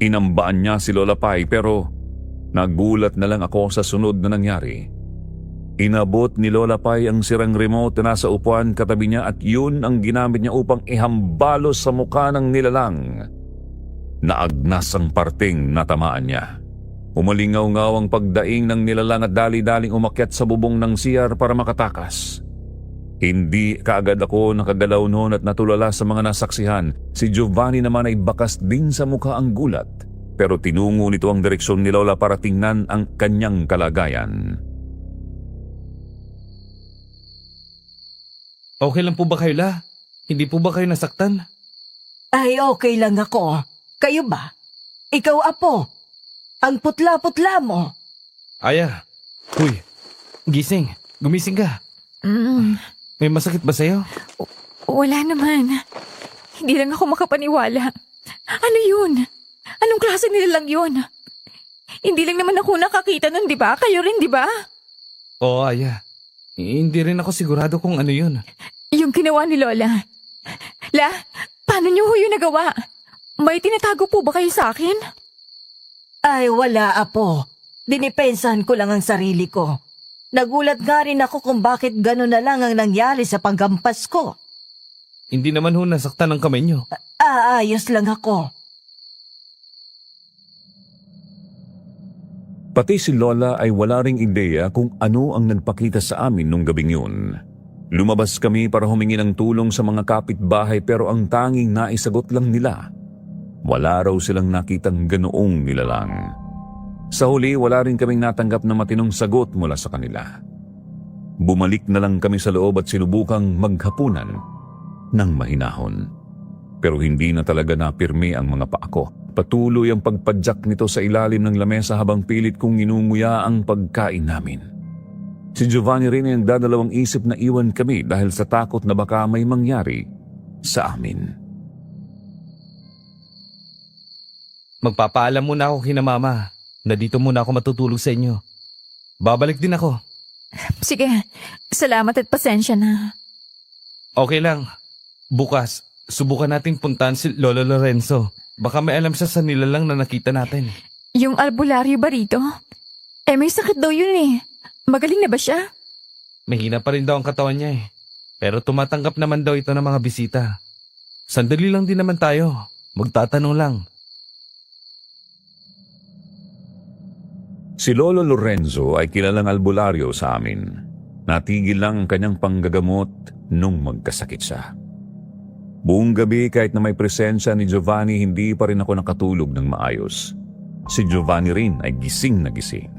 Inambaan niya si Lola Pai pero nagulat na lang ako sa sunod na nangyari. Inabot ni Lola Pai ang sirang remote na nasa upuan katabi niya at yun ang ginamit niya upang ihambalos sa mukha ng nilalang. Naagnas ang parting natamaan niya. Umalingaw-ngaw ang pagdaing ng nilalang at dali-daling umakyat sa bubong ng CR para makatakas. Hindi kaagad ako nakagalaw noon at natulala sa mga nasaksihan. Si Giovanni naman ay bakas din sa mukha ang gulat. Pero tinungo nito ang direksyon ni Lola para tingnan ang kanyang kalagayan. Okay lang po ba kayo, La? Hindi po ba kayo nasaktan? Ay, okay lang ako. Kayo ba? Ikaw, Apo. Ang putla-putla mo. Aya. Uy, gising. Gumising ka. May masakit ba sa'yo? Wala naman. Hindi lang ako makapaniwala. Ano yun? Anong klase nila lang yun? Hindi lang naman ako nakakita nun, di ba? Kayo rin, di ba? Oo, Aya. Hindi rin ako sigurado kung ano yun. Yung ginawa ni Lola. La, paano niyo ho yun nagawa? May tinatago po ba kayo sa akin? Ay, wala, Apo. Dinipensahan ko lang ang sarili ko. Nagulat nga rin ako kung bakit gano'n na lang ang nangyari sa paggampas ko. Hindi naman ho nasaktan ang kamay nyo. Ayos lang ako. Pati si Lola ay wala ring ideya kung ano ang nagpakita sa amin nung gabing yun. Lumabas kami para humingi ng tulong sa mga kapitbahay pero ang tanging naisagot lang nila. Wala raw silang nakitang ganoong nilalang. Sa huli, wala rin kaming natanggap na matinong sagot mula sa kanila. Bumalik na lang kami sa loob at sinubukang maghapunan ng mahinahon. Pero hindi na talaga napirmi ang mga paa ko. Patuloy ang pagpadyak nito sa ilalim ng lamesa habang pilit kong inunguya ang pagkain namin. Si Giovanni rin ay nagdadalawang isip na iwan kami dahil sa takot na baka may mangyari sa amin. Magpapaalam muna ako kina Mama na dito muna ako matutulog sa inyo. Babalik din ako. Sige, salamat at pasensya na. Okay lang. Bukas, subukan nating puntahan si Lolo Lorenzo. Baka may alam siya sa nilalang na nakita natin. Yung albularyo ba rito? May sakit daw yun eh. Magaling na ba siya? Mahina pa rin daw ang katawan niya eh. Pero tumatanggap naman daw ito ng mga bisita. Sandali lang din naman tayo. Magtatanong lang. Si Lolo Lorenzo ay kilalang albularyo sa amin. Natigil lang ang kanyang panggagamot nung magkasakit siya. Buong gabi kahit na may presensya ni Giovanni, hindi pa rin ako nakatulog ng maayos. Si Giovanni rin ay gising na gising.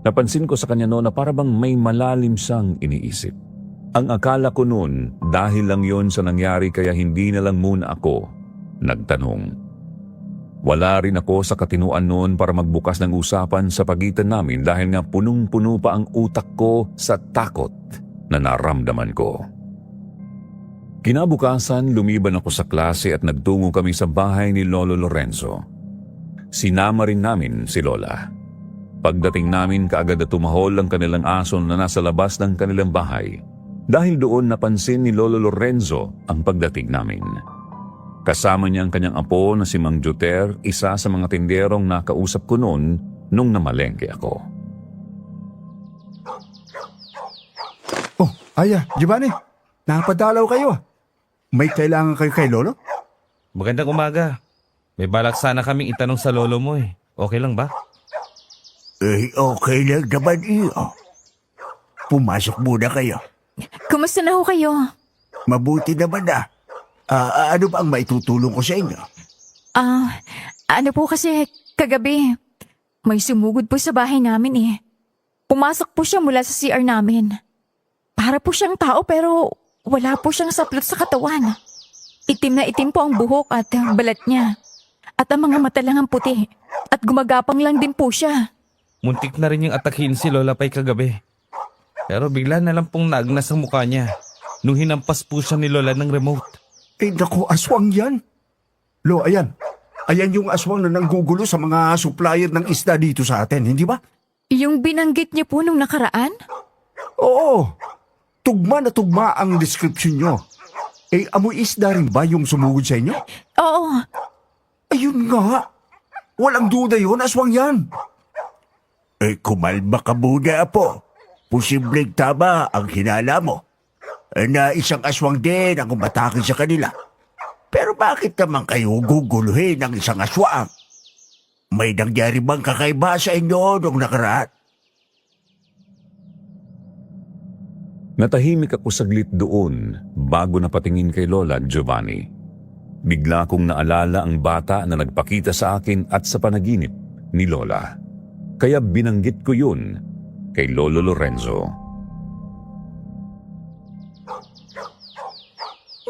Napansin ko sa kanya noon na parabang may malalim siyang iniisip. Ang akala ko noon dahil lang yon sa nangyari kaya hindi na lang muna ako nagtanong. Wala rin ako sa katinuan noon para magbukas ng usapan sa pagitan namin dahil nga punong-puno pa ang utak ko sa takot na naramdaman ko. Kinabukasan, lumiban ako sa klase at nagtungo kami sa bahay ni Lolo Lorenzo. Sinama rin namin si Lola. Pagdating namin, kaagad na tumahol ang kanilang aso na nasa labas ng kanilang bahay. Dahil doon napansin ni Lolo Lorenzo ang pagdating namin. Kasama niya ang kanyang apo na si Mang Juter, isa sa mga tinderong nakausap ko noon nung namalengke ako. Oh, Aya, Giovanni, napadalaw kayo. May kailangan kayo kay Lolo? Magandang umaga. May balak sana kaming itanong sa lolo mo eh. Okay lang ba? Okay lang naman iyo. Pumasok muna kayo. Kumusta na ho kayo? Mabuti naman na. Ano ba ang maitutulong ko sa inyo? Ano po kasi kagabi, may sumugod po sa bahay namin eh. Pumasok po siya mula sa CR namin. Para po siyang tao pero wala po siyang saplot sa katawan. Itim na itim po ang buhok at balat niya. At ang mga mata lang ang puti. At gumagapang lang din po siya. Muntik na rin yung atakin si Lola Pay kagabi. Pero bigla na lang pong naagnas ang mukha niya nung hinampas po siya ni Lola ng remote. Naku, aswang yan. Lo, ayan. Ayan yung aswang na nanggugulo sa mga supplier ng isda dito sa atin, hindi ba? Yung binanggit niya po nung nakaraan? Oo. Tugma na tugma ang description nyo. Amoy isda rin ba yung sumugod sa inyo? Oo. Ayun nga. Walang duda yun, aswang yan. Kumalma ka muna, Apo. Posibleng tama ang hinala mo. Na isang aswang din ang umatake sa kanila. Pero bakit naman kayo guguluhin ng isang aswang? May nangyari bang kakaiba sa inyo nung nakaraan? Natahimik ako saglit doon bago napatingin kay Lola at Giovanni. Bigla kong naalala ang bata na nagpakita sa akin at sa panaginip ni Lola. Kaya binanggit ko yun kay Lolo Lorenzo.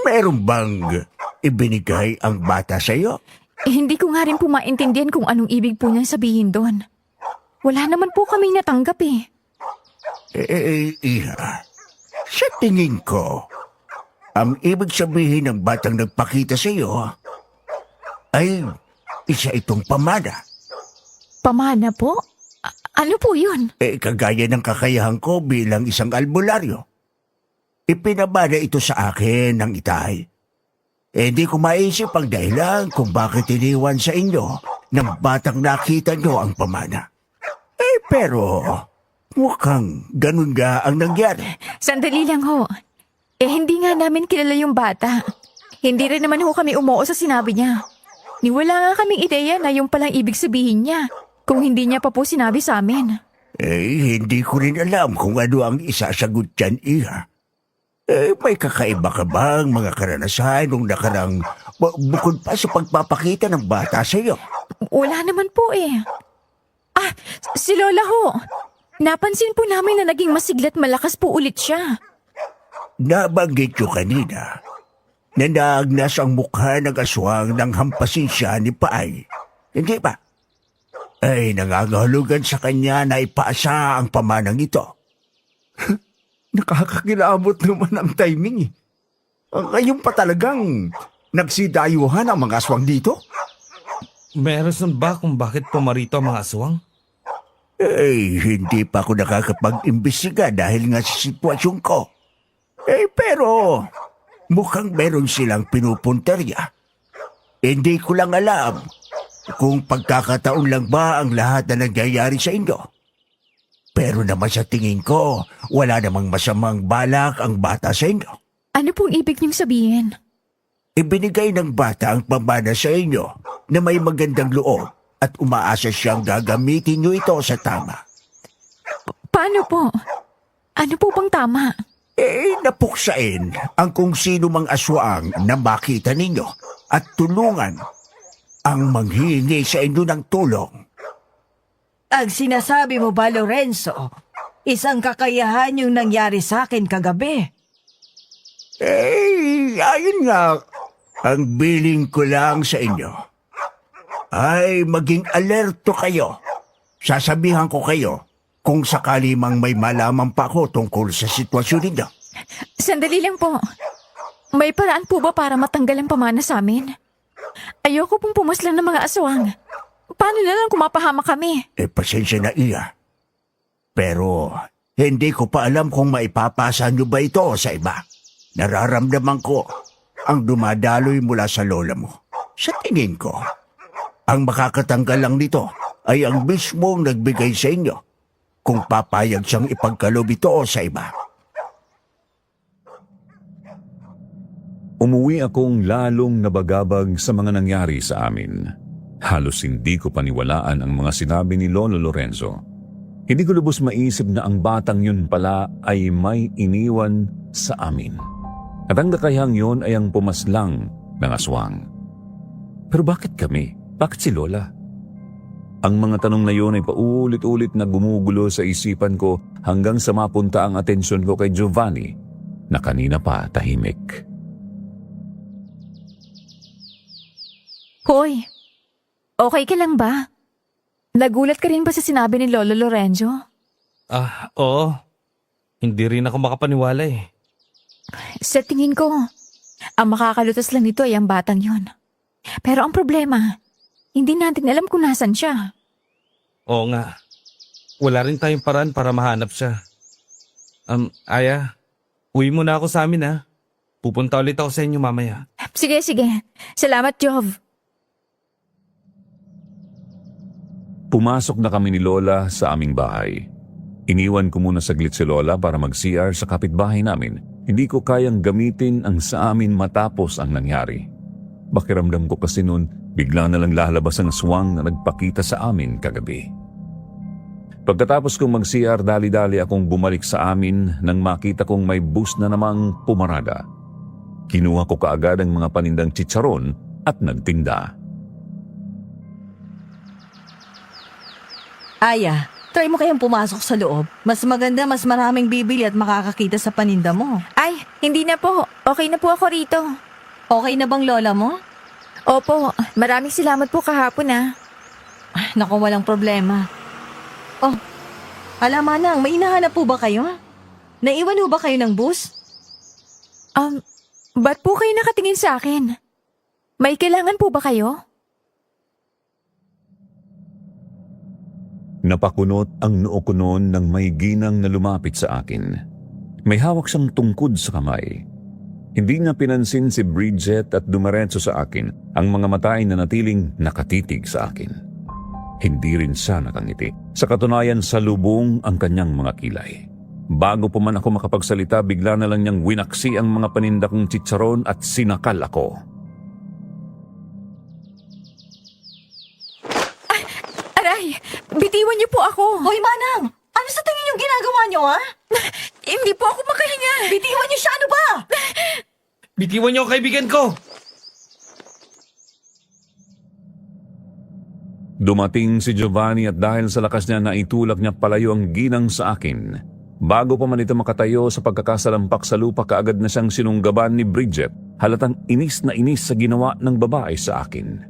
Meron bang ibinigay ang bata sa iyo? Hindi ko nga rin po maintindihan kung anong ibig po niyang sabihin doon. Wala naman po kami natanggap eh. Iha, sa tingin ko, ang ibig sabihin ng batang nagpakita sa iyo ay isa itong pamana. Pamana po? Ano po yun? Kagaya ng kakayahan ko bilang isang albularyo. Ipinamana ito sa akin ng itay. Hindi ko maisip ang dahilan kung bakit iniwan sa inyo ng batang nakita nyo ang pamana. Pero mukhang ganun nga ang nangyari. Sandali lang ho. Hindi nga namin kilala yung bata. Hindi rin naman ho kami umuo sa sinabi niya. Niwala nga kaming ideya na yung palang ibig sabihin niya kung hindi niya pa po sinabi sa amin. Hindi ko rin alam kung ano ang isasagot dyan, Iha. May kakaiba ka bang mga karanasan nung nakarang bukod pa sa pagpapakita ng bata sa iyo? Wala naman po eh. Si Lola ho. Napansin po namin na naging masiglat malakas po ulit siya. Nabanggit ko kanina na naagnas ang mukha ng aswang ng hampasin siya ni Paay. Hindi ba? Ay nangangahulugan sa kanya na ipaasa ang pamanang ito. Nakakakilabot naman ang timing eh. Ngayon pa talagang nagsidayuhan ang mga aswang dito? Meron ba kung bakit pumarito ang mga aswang? Hindi pa ako nakakapag-imbestiga dahil nga sa sitwasyon ko. Pero mukhang meron silang pinupunterya. Hindi ko lang alam kung pagkakataon lang ba ang lahat na nangyayari sa inyo. Pero naman sa tingin ko, wala namang masamang balak ang bata sa inyo. Ano pong ibig niyong sabihin? Ibinigay ng bata ang pamana sa inyo na may magandang loob at umaasa siyang gagamitin niyo ito sa tama. Paano po? Ano po bang tama? Napuksain ang kung sino mang aswang na makita ninyo at tulungan ang manghihingi sa inyo ng tulong. Ang sinasabi mo ba, Lorenzo, isang kakayahan yung nangyari sa akin kagabi? Ayun nga, ang biling ko lang sa inyo ay maging alerto kayo. Sasabihan ko kayo kung sakali mang may malaman pa ako tungkol sa sitwasyon ninyo. Sandali lang po. May paraan po ba para matanggal ang pamana sa amin? Ayoko pong pumaslang ng mga aswang. Paano na lang kung mapahama kami? Pasensya na iya. Pero hindi ko pa alam kung maipapasa nyo ba ito sa iba. Nararamdaman ko ang dumadaloy mula sa lola mo. Sa tingin ko, ang makakatanggal lang nito ay ang mismong nagbigay sa inyo kung papayag siyang ipagkalob ito sa iba. Umuwi akong lalong nabagabag sa mga nangyari sa amin. Halos hindi ko paniwalaan ang mga sinabi ni Lolo Lorenzo. Hindi ko lubos maisip na ang batang yun pala ay may iniwan sa amin. At ang nakayang yun ay ang pumaslang ng aswang. Pero bakit kami? Bakit si Lola? Ang mga tanong na yun ay paulit-ulit na gumugulo sa isipan ko hanggang sa mapunta ang atensyon ko kay Giovanni na kanina pa tahimik. Hoy, okay ka lang ba? Nagulat ka rin ba sa sinabi ni Lolo Lorenzo? Oo. Hindi rin ako makapaniwala eh. Sa tingin ko, ang makakalutas lang nito ay ang batang yon. Pero ang problema, hindi natin alam kung nasan siya. Oo nga. Wala rin tayong paraan para mahanap siya. Aya, uwi mo na ako sa amin ha. Pupunta ulit ako sa inyo mamaya. Sige. Salamat, Jov. Pumasok na kami ni Lola sa aming bahay. Iniwan ko muna saglit si Lola para mag-CR sa kapitbahay namin. Hindi ko kayang gamitin ang sa amin matapos ang nangyari. Pakiramdam ko kasi noon, bigla na lang lalabas ang aswang na nagpakita sa amin kagabi. Pagkatapos kong mag-CR, dali-dali akong bumalik sa amin nang makita kong may bus na namang pumarada. Kinuha ko kaagad ang mga panindang chicharon at nagtinda. Aya, try mo kayang pumasok sa loob. Mas maganda, mas maraming bibili at makakakita sa paninda mo. Ay, hindi na po. Okay na po ako rito. Okay na bang lola mo? Opo, maraming salamat po kahapon Naku, walang problema. Oh, Manang, may hinahanap po ba kayo? Naiwan po ba kayo ng bus? Ba't po kayo nakatingin sa akin? May kailangan po ba kayo? Napakunot ang noo ko noon nang may ginang na lumapit sa akin. May hawak siyang tungkod sa kamay. Hindi niya pinansin si Bridget at dumiretso sa akin. Ang mga mata ay nanatiling nakatitig sa akin. Hindi rin siya nakangiti. Sa katunayan, salubong ang kanyang mga kilay. Bago pa man ako makapagsalita, bigla na lang niyang winaksi ang mga paninda kong chicharon at sinakal ako. Aray, bitiwan niyo po ako. Hoy, Manang! Ano sa tingin yung ginagawa niyo, ha? Hindi po ako makahinga. Bitiwan niyo siya, ano ba? Bitiwan niyo ang kaibigan ko! Dumating si Giovanni at dahil sa lakas niya naitulak niya palayo ang ginang sa akin. Bago pa man ito makatayo sa pagkakasalampak sa lupa, kaagad na siyang sinunggaban ni Bridget, halatang inis na inis sa ginawa ng babae sa akin.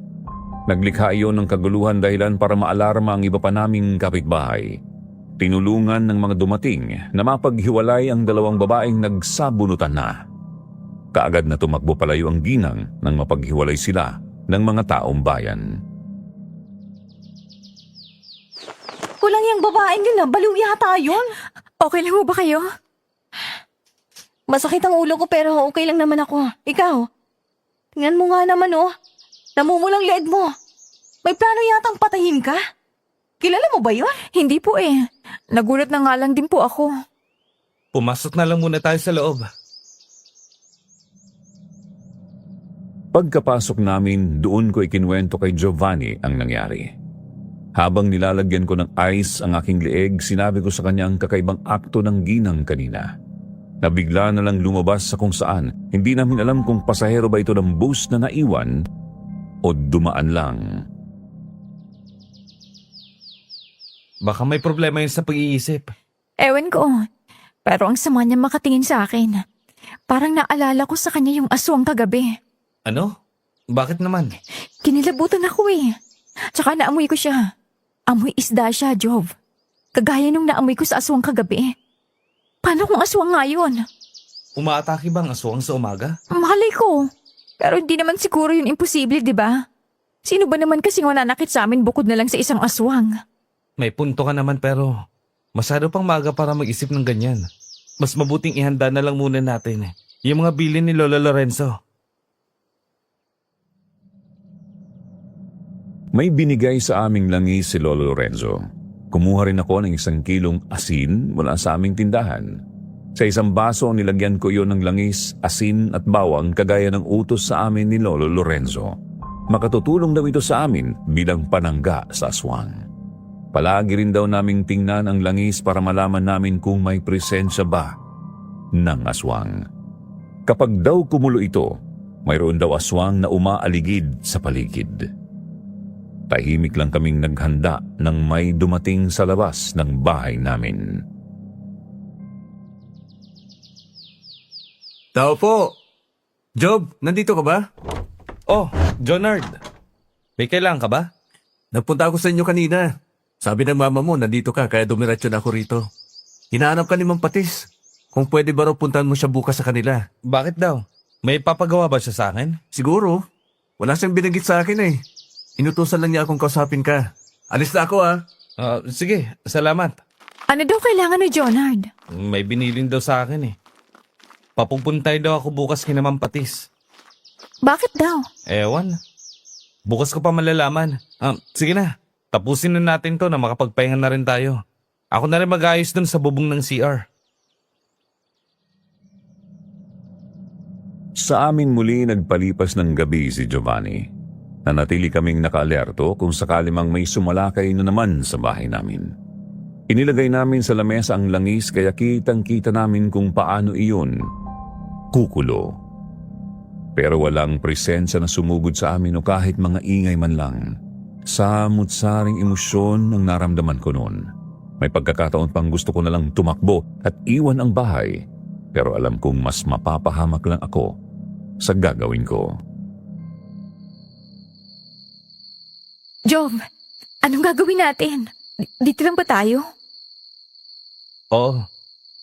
Naglikha iyon ng kaguluhan dahilan para maalarma ang iba pa naming kapitbahay. Tinulungan ng mga dumating na mapaghiwalay ang dalawang babaeng nagsabunutan na. Kaagad na tumakbo palayo ang ginang nang mapaghiwalay sila ng mga taong bayan. Kulang yung babaeng yun, baliw yata yun. Okay lang po ba kayo? Masakit ang ulo ko pero okay lang naman ako. Ikaw, tingnan mo nga naman namumulang leeg mo. May plano yatang patayin ka? Kilala mo ba yun? Hindi po Nagulat na nga lang din po ako. Pumasok na lang muna tayo sa loob. Pagkapasok namin, doon ko ikinuwento kay Giovanni ang nangyari. Habang nilalagyan ko ng ice ang aking leeg, sinabi ko sa kanya ang kakaibang akto ng ginang kanina. Nabigla na lang lumabas sa kung saan. Hindi namin alam kung pasahero ba ito ng bus na naiwan o dumaan lang. Baka may problema yun sa pag-iisip. Ewan ko. Pero ang sama niya makatingin sa akin. Parang naalala ko sa kanya yung aswang kagabi. Ano? Bakit naman? Kinilabutan ako Tsaka naamoy ko siya. Amoy isda siya, Jov. Kagaya nung naamoy ko sa aswang kagabi. Paano kung aswang nga yun? Umaatake bang aswang sa umaga? Malay ko. Pero hindi naman siguro yun imposible, di ba? Sino ba naman kasing mananakit sa amin bukod na lang sa isang aswang? May punto ka naman pero masyado pang maaga para mag-isip ng ganyan. Mas mabuting ihanda na lang muna natin yung mga bilin ni Lola Lorenzo. May binigay sa aming langis si Lolo Lorenzo. Kumuha rin ako ng 1 kilong asin mula sa aming tindahan. Sa isang baso nilagyan ko iyon ng langis, asin at bawang kagaya ng utos sa amin ni Lolo Lorenzo. Makatutulong daw ito sa amin bilang panangga sa aswang. Palagi rin daw naming tingnan ang langis para malaman namin kung may presensya ba ng aswang. Kapag daw kumulo ito, mayroon daw aswang na umaaligid sa paligid. Tahimik lang kaming naghanda nang may dumating sa labas ng bahay namin. Tao po! Job, nandito ka ba? Oh, Jonard. May kailangan ka ba? Nagpunta ako sa inyo kanina. Sabi ng mama mo, nandito ka, kaya dumiretso na ako rito. Hinahanap ka ni Mang Patis. Kung pwede ba raw puntahan mo siya bukas sa kanila. Bakit daw? May papagawa ba siya sa akin? Siguro. Wala siyang binanggit sa akin Inutusan lang niya akong kausapin ka. Alis na ako Sige, salamat. Ano daw kailangan ni Jonard? May binilin daw sa akin Papupuntay daw ako bukas kina Ma'am Patis. Bakit daw? Ewan. Bukas ko pa malalaman. Sige na. Tapusin na natin to na makapagpahinga na rin tayo. Ako na rin mag-ayos dun sa bubong ng CR. Sa amin muli nagpalipas ng gabi si Giovanni. Nanatili kaming nakaalerto kung sakali mang may sumalakay na naman sa bahay namin. Inilagay namin sa lamesa ang langis kaya kitang-kita namin kung paano iyon kukulo. Pero walang presensya na sumugod sa amin o kahit mga ingay man lang. Samut-saring emosyon ang naramdaman ko noon. May pagkakataon pang gusto ko na lang tumakbo at iwan ang bahay. Pero alam kong mas mapapahamak lang ako sa gagawin ko. Jove, anong gagawin natin? Dito lang ba tayo? Oo,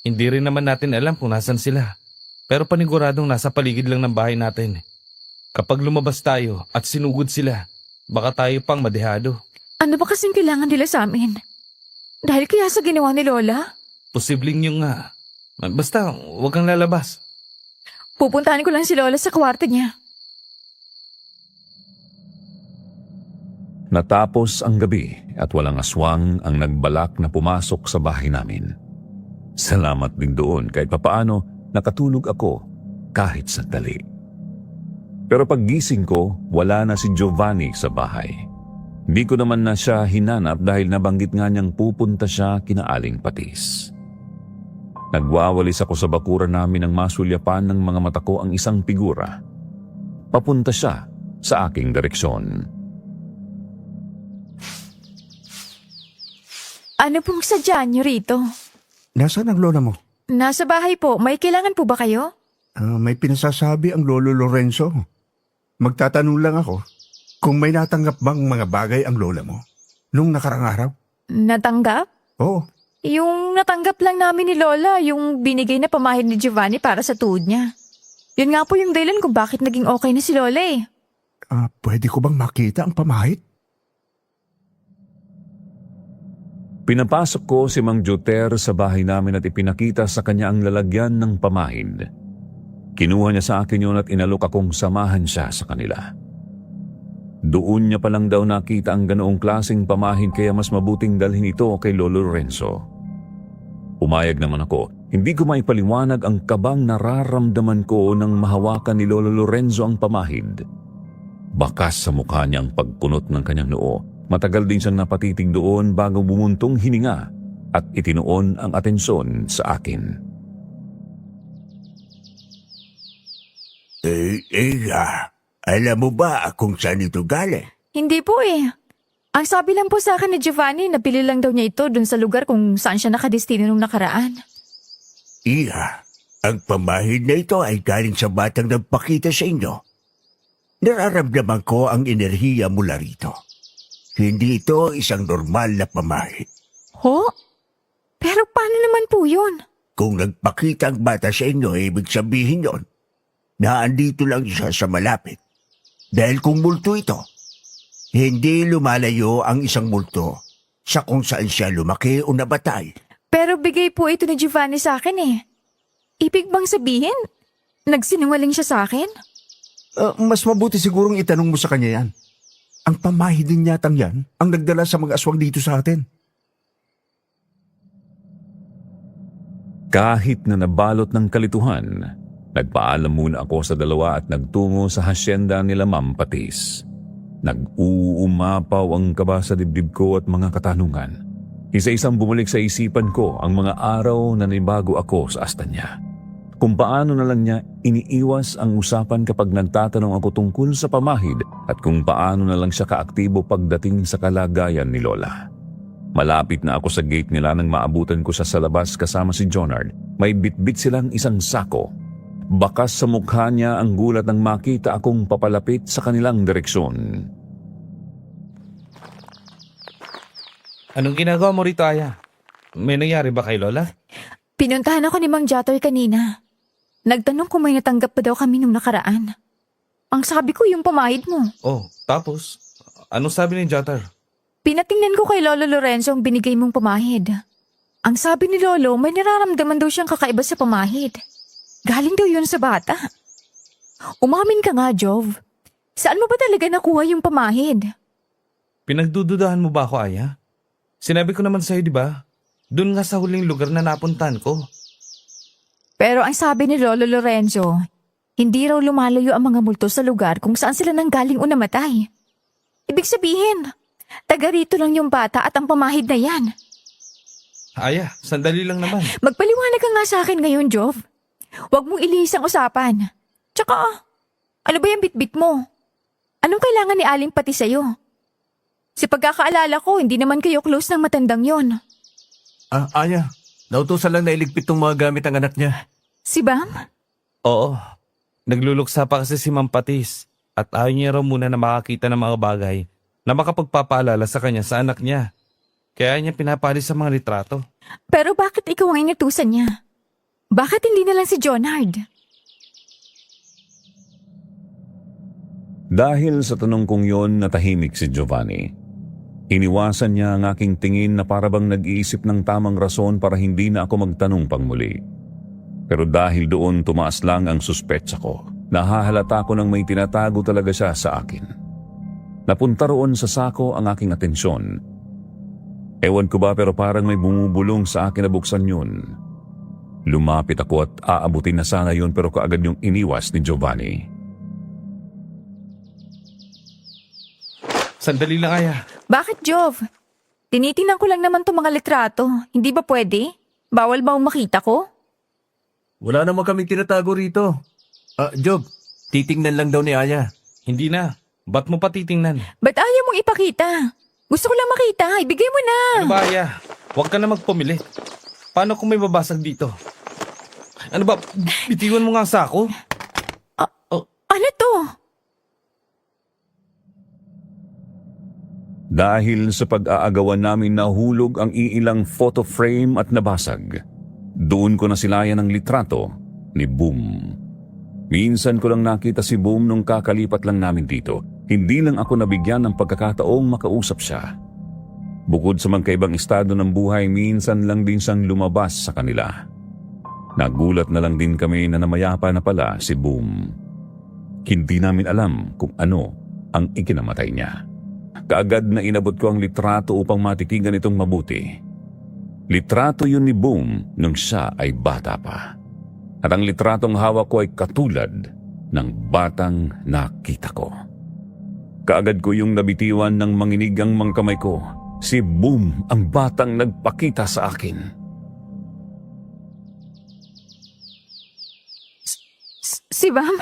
hindi rin naman natin alam kung nasan sila. Pero paniguradong nasa paligid lang ng bahay natin. Kapag lumabas tayo at sinugod sila, baka tayo pang madehado. Ano ba kasing kailangan nila sa amin? Dahil kaya sa ginawa ni Lola? Posibleng yung nga. Basta, huwag kang lalabas. Pupuntahan ko lang si Lola sa kwarto niya. Natapos ang gabi at walang aswang ang nagbalak na pumasok sa bahay namin. Salamat din doon kahit papaano nakatulog ako kahit sandali. Pero paggising ko, wala na si Giovanni sa bahay. Hindi ko naman na siya hinanap dahil nabanggit nga niyang pupunta siya kina Aling Patis. Nagwawalis ako sa bakuran namin nang masulyapan ng mga mata ko ang isang figura. Papunta siya sa aking direksyon. Ano pong sadya niyo rito? Nasaan ang lola mo? Nasa bahay po. May kailangan po ba kayo? May pinasasabi ang Lolo Lorenzo. Magtatanong lang ako kung may natanggap bang mga bagay ang lola mo nung nakarang araw. Natanggap? Oo, Yung natanggap lang namin ni Lola, yung binigay na pamahid ni Giovanni para sa tuhod niya. Yun nga po yung dahilan kung bakit naging okay na si Lola eh. pwede ko bang makita ang pamahit? Pinapasok ko si Mang Joter sa bahay namin at ipinakita sa kanya ang lalagyan ng pamahid. Kinuha niya sa akin yun at inalok akong samahan siya sa kanila. Doon niya palang daw nakita ang ganoong klaseng pamahid kaya mas mabuting dalhin ito kay Lolo Lorenzo. Umayag naman ako. Hindi ko maipaliwanag ang kabang nararamdaman ko nang mahawakan ni Lolo Lorenzo ang pamahid. Bakas sa mukha niya ang pagkunot ng kanyang noo. Matagal din siyang napatitig doon bago bumuntong hininga at itinuon ang atensyon sa akin. Alam mo ba kung saan ito galing? Hindi po eh. Ang sabi lang po sa akin ni Giovanni, napili lang daw niya ito dun sa lugar kung saan siya nakadestino nung nakaraan. Iha, ang pamahid na ito ay galing sa batang nagpakita sa inyo. Nararamdaman ko ang enerhiya mula rito. Hindi ito isang normal na pamahid. Ho? Pero paano naman po yun? Kung nagpakita ang bata sa inyo, ibig sabihin yon na andito lang siya sa malapit. Dahil kung multo ito, hindi lumalayo ang isang multo sa kung saan siya lumaki o nabatay. Pero bigay po ito ni Giovanni sa akin eh. Ibig bang sabihin, nagsinungaling siya sa akin? Mas mabuti sigurong itanong mo sa kanya yan. Ang pamahid din yatang yan ang nagdala sa mga aswang dito sa atin. Kahit na nabalot ng kalituhan, nagpaalam muna ako sa dalawa at nagtungo sa hasyenda nila Ma'am Patis. Nag-uumapaw ang kaba sa dibdib ko at mga katanungan. Isa-isang bumalik sa isipan ko ang mga araw na nibago ako sa asta niya. Kung paano na lang niya iniiwas ang usapan kapag nagtatanong ako tungkol sa pamahid at kung paano na lang siya kaaktibo pagdating sa kalagayan ni Lola. Malapit na ako sa gate nila nang maabutan ko siya sa labas kasama si Jonard. May bitbit silang isang sako. Bakas sa mukha niya ang gulat nang makita akong papalapit sa kanilang direksyon. Anong ginagawa mo rito, Aya? May nangyari ba kay Lola? Pinuntahan ako ni Mang Jotter kanina. Nagtanong kung may natanggap pa daw kami nung nakaraan. Ang sabi ko yung pamahid mo. Oh, tapos? Anong sabi ni Jotter? Pinatingnan ko kay Lolo Lorenzo ang binigay mong pamahid. Ang sabi ni Lolo, may nararamdaman daw siyang kakaiba sa pamahid. Galing daw yun sa bata. Umamin ka nga, Jove. Saan mo ba talaga nakuha yung pamahid? Pinagdududahan mo ba ako, Aya? Sinabi ko naman sa'yo, di ba? Doon nga sa huling lugar na napuntahan ko. Pero ang sabi ni Lolo Lorenzo, hindi raw lumalayo ang mga multo sa lugar kung saan sila nanggaling o namatay. Ibig sabihin, taga rito lang yung bata at ang pamahid na yan. Aya, sandali lang naman. Magpaliwanag ka nga sa akin ngayon, Jov. Huwag mong ilihis ang usapan. Tsaka, ano ba yung bitbit mo? Anong kailangan ni Aling pati sa'yo? Sa pagkakaalala ko, hindi naman kayo close ng matandang yon. Aya, nautusan lang na iligpit tong mga gamit ang anak niya. Si Bam? Oo. Nagluluksa pa kasi si Ma'am Patis at ayaw niya raw muna na makakita ng mga bagay na makapagpapaalala sa kanya sa anak niya. Kaya niya pinapalis sa mga litrato. Pero bakit ikaw ang inutusan niya? Bakit hindi na lang si Jonard? Dahil sa tanong kong yon, natahimik si Giovanni. Iniwasan niya ang aking tingin na parabang nag-iisip ng tamang rason para hindi na ako magtanong pang muli. Pero dahil doon tumaas lang ang suspetsa ko. Nahahalata ko nang may tinatago talaga siya sa akin. Napunta roon sa sako ang aking atensyon. Ewan ko ba pero parang may bumubulong sa akin na buksan yun. Lumapit ako at aabutin na sana yun pero kaagad yung iniwas ni Giovanni. Sandali lang, Aya. Bakit, Jov? Tinitingnan ko lang naman itong mga litrato. Hindi ba pwede? Bawal ba makita ko? Wala naman kaming tinatago rito. Job, titingnan lang daw ni Aya. Hindi na. Ba't mo pa titingnan? Ba't ayaw mong ipakita? Gusto ko lang makita. Ibigay mo na. Ano ba, Aya? Huwag ka na magpumili. Paano kung may babasag dito? Ano ba? Bitiwan mo nga ang sako? Ano to? Dahil sa pag-aagawan namin nahulog ang iilang photo frame at nabasag. Doon ko nasilayan ang litrato ni Boom. Minsan ko lang nakita si Boom nung kakalipat lang namin dito. Hindi lang ako nabigyan ng pagkakataong makausap siya. Bukod sa magkaibang estado ng buhay, minsan lang din siyang lumabas sa kanila. Nagulat na lang din kami na namayapa na pala si Boom. Hindi namin alam kung ano ang ikinamatay niya. Kaagad na inabot ko ang litrato upang matitigan itong mabuti. Litrato yun ni Boom nung siya ay bata pa. At ang litratong hawak ko ay katulad ng batang nakita ko. Kaagad ko yung nabitiwan ng manginig ang mga kamay ko. Si Boom ang batang nagpakita sa akin. Si Bam?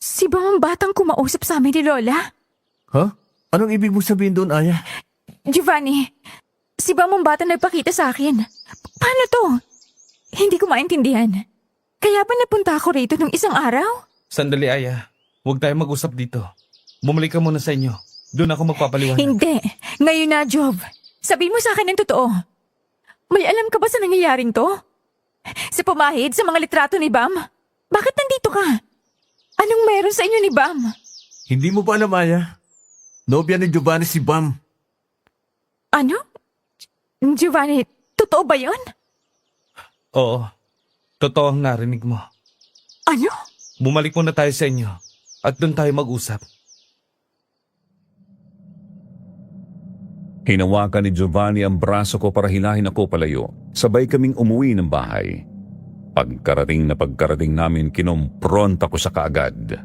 Si Bam ang batang kumausap sa amin ni Lola? Ha? Anong ibig mo sabihin doon, Aya? Giovanni, si Bam ang batang nagpakita sa akin. Paano to? Hindi ko maintindihan. Kaya ba napunta ako rito nung isang araw? Sandali, Aya. Huwag tayo mag-usap dito. Bumalik ka muna sa inyo. Doon ako magpapaliwanag. Hindi. Ngayon na, Jov. Sabihin mo sa akin ang totoo. May alam ka ba sa nangyayaring to? Sa pumahid sa mga litrato ni Bam? Bakit nandito ka? Anong meron sa inyo ni Bam? Hindi mo ba alam, Aya? Nobya ni Giovanni si Bam. Ano? Giovanni, totoo ba yon? Oo. Totoo ang narinig mo. Ano? Bumalik muna tayo sa inyo at doon tayo mag-usap. Hinawakan ni Giovanni ang braso ko para hilahin ako palayo. Sabay kaming umuwi ng bahay. Pagkarating namin, kinompronta ko siya kaagad.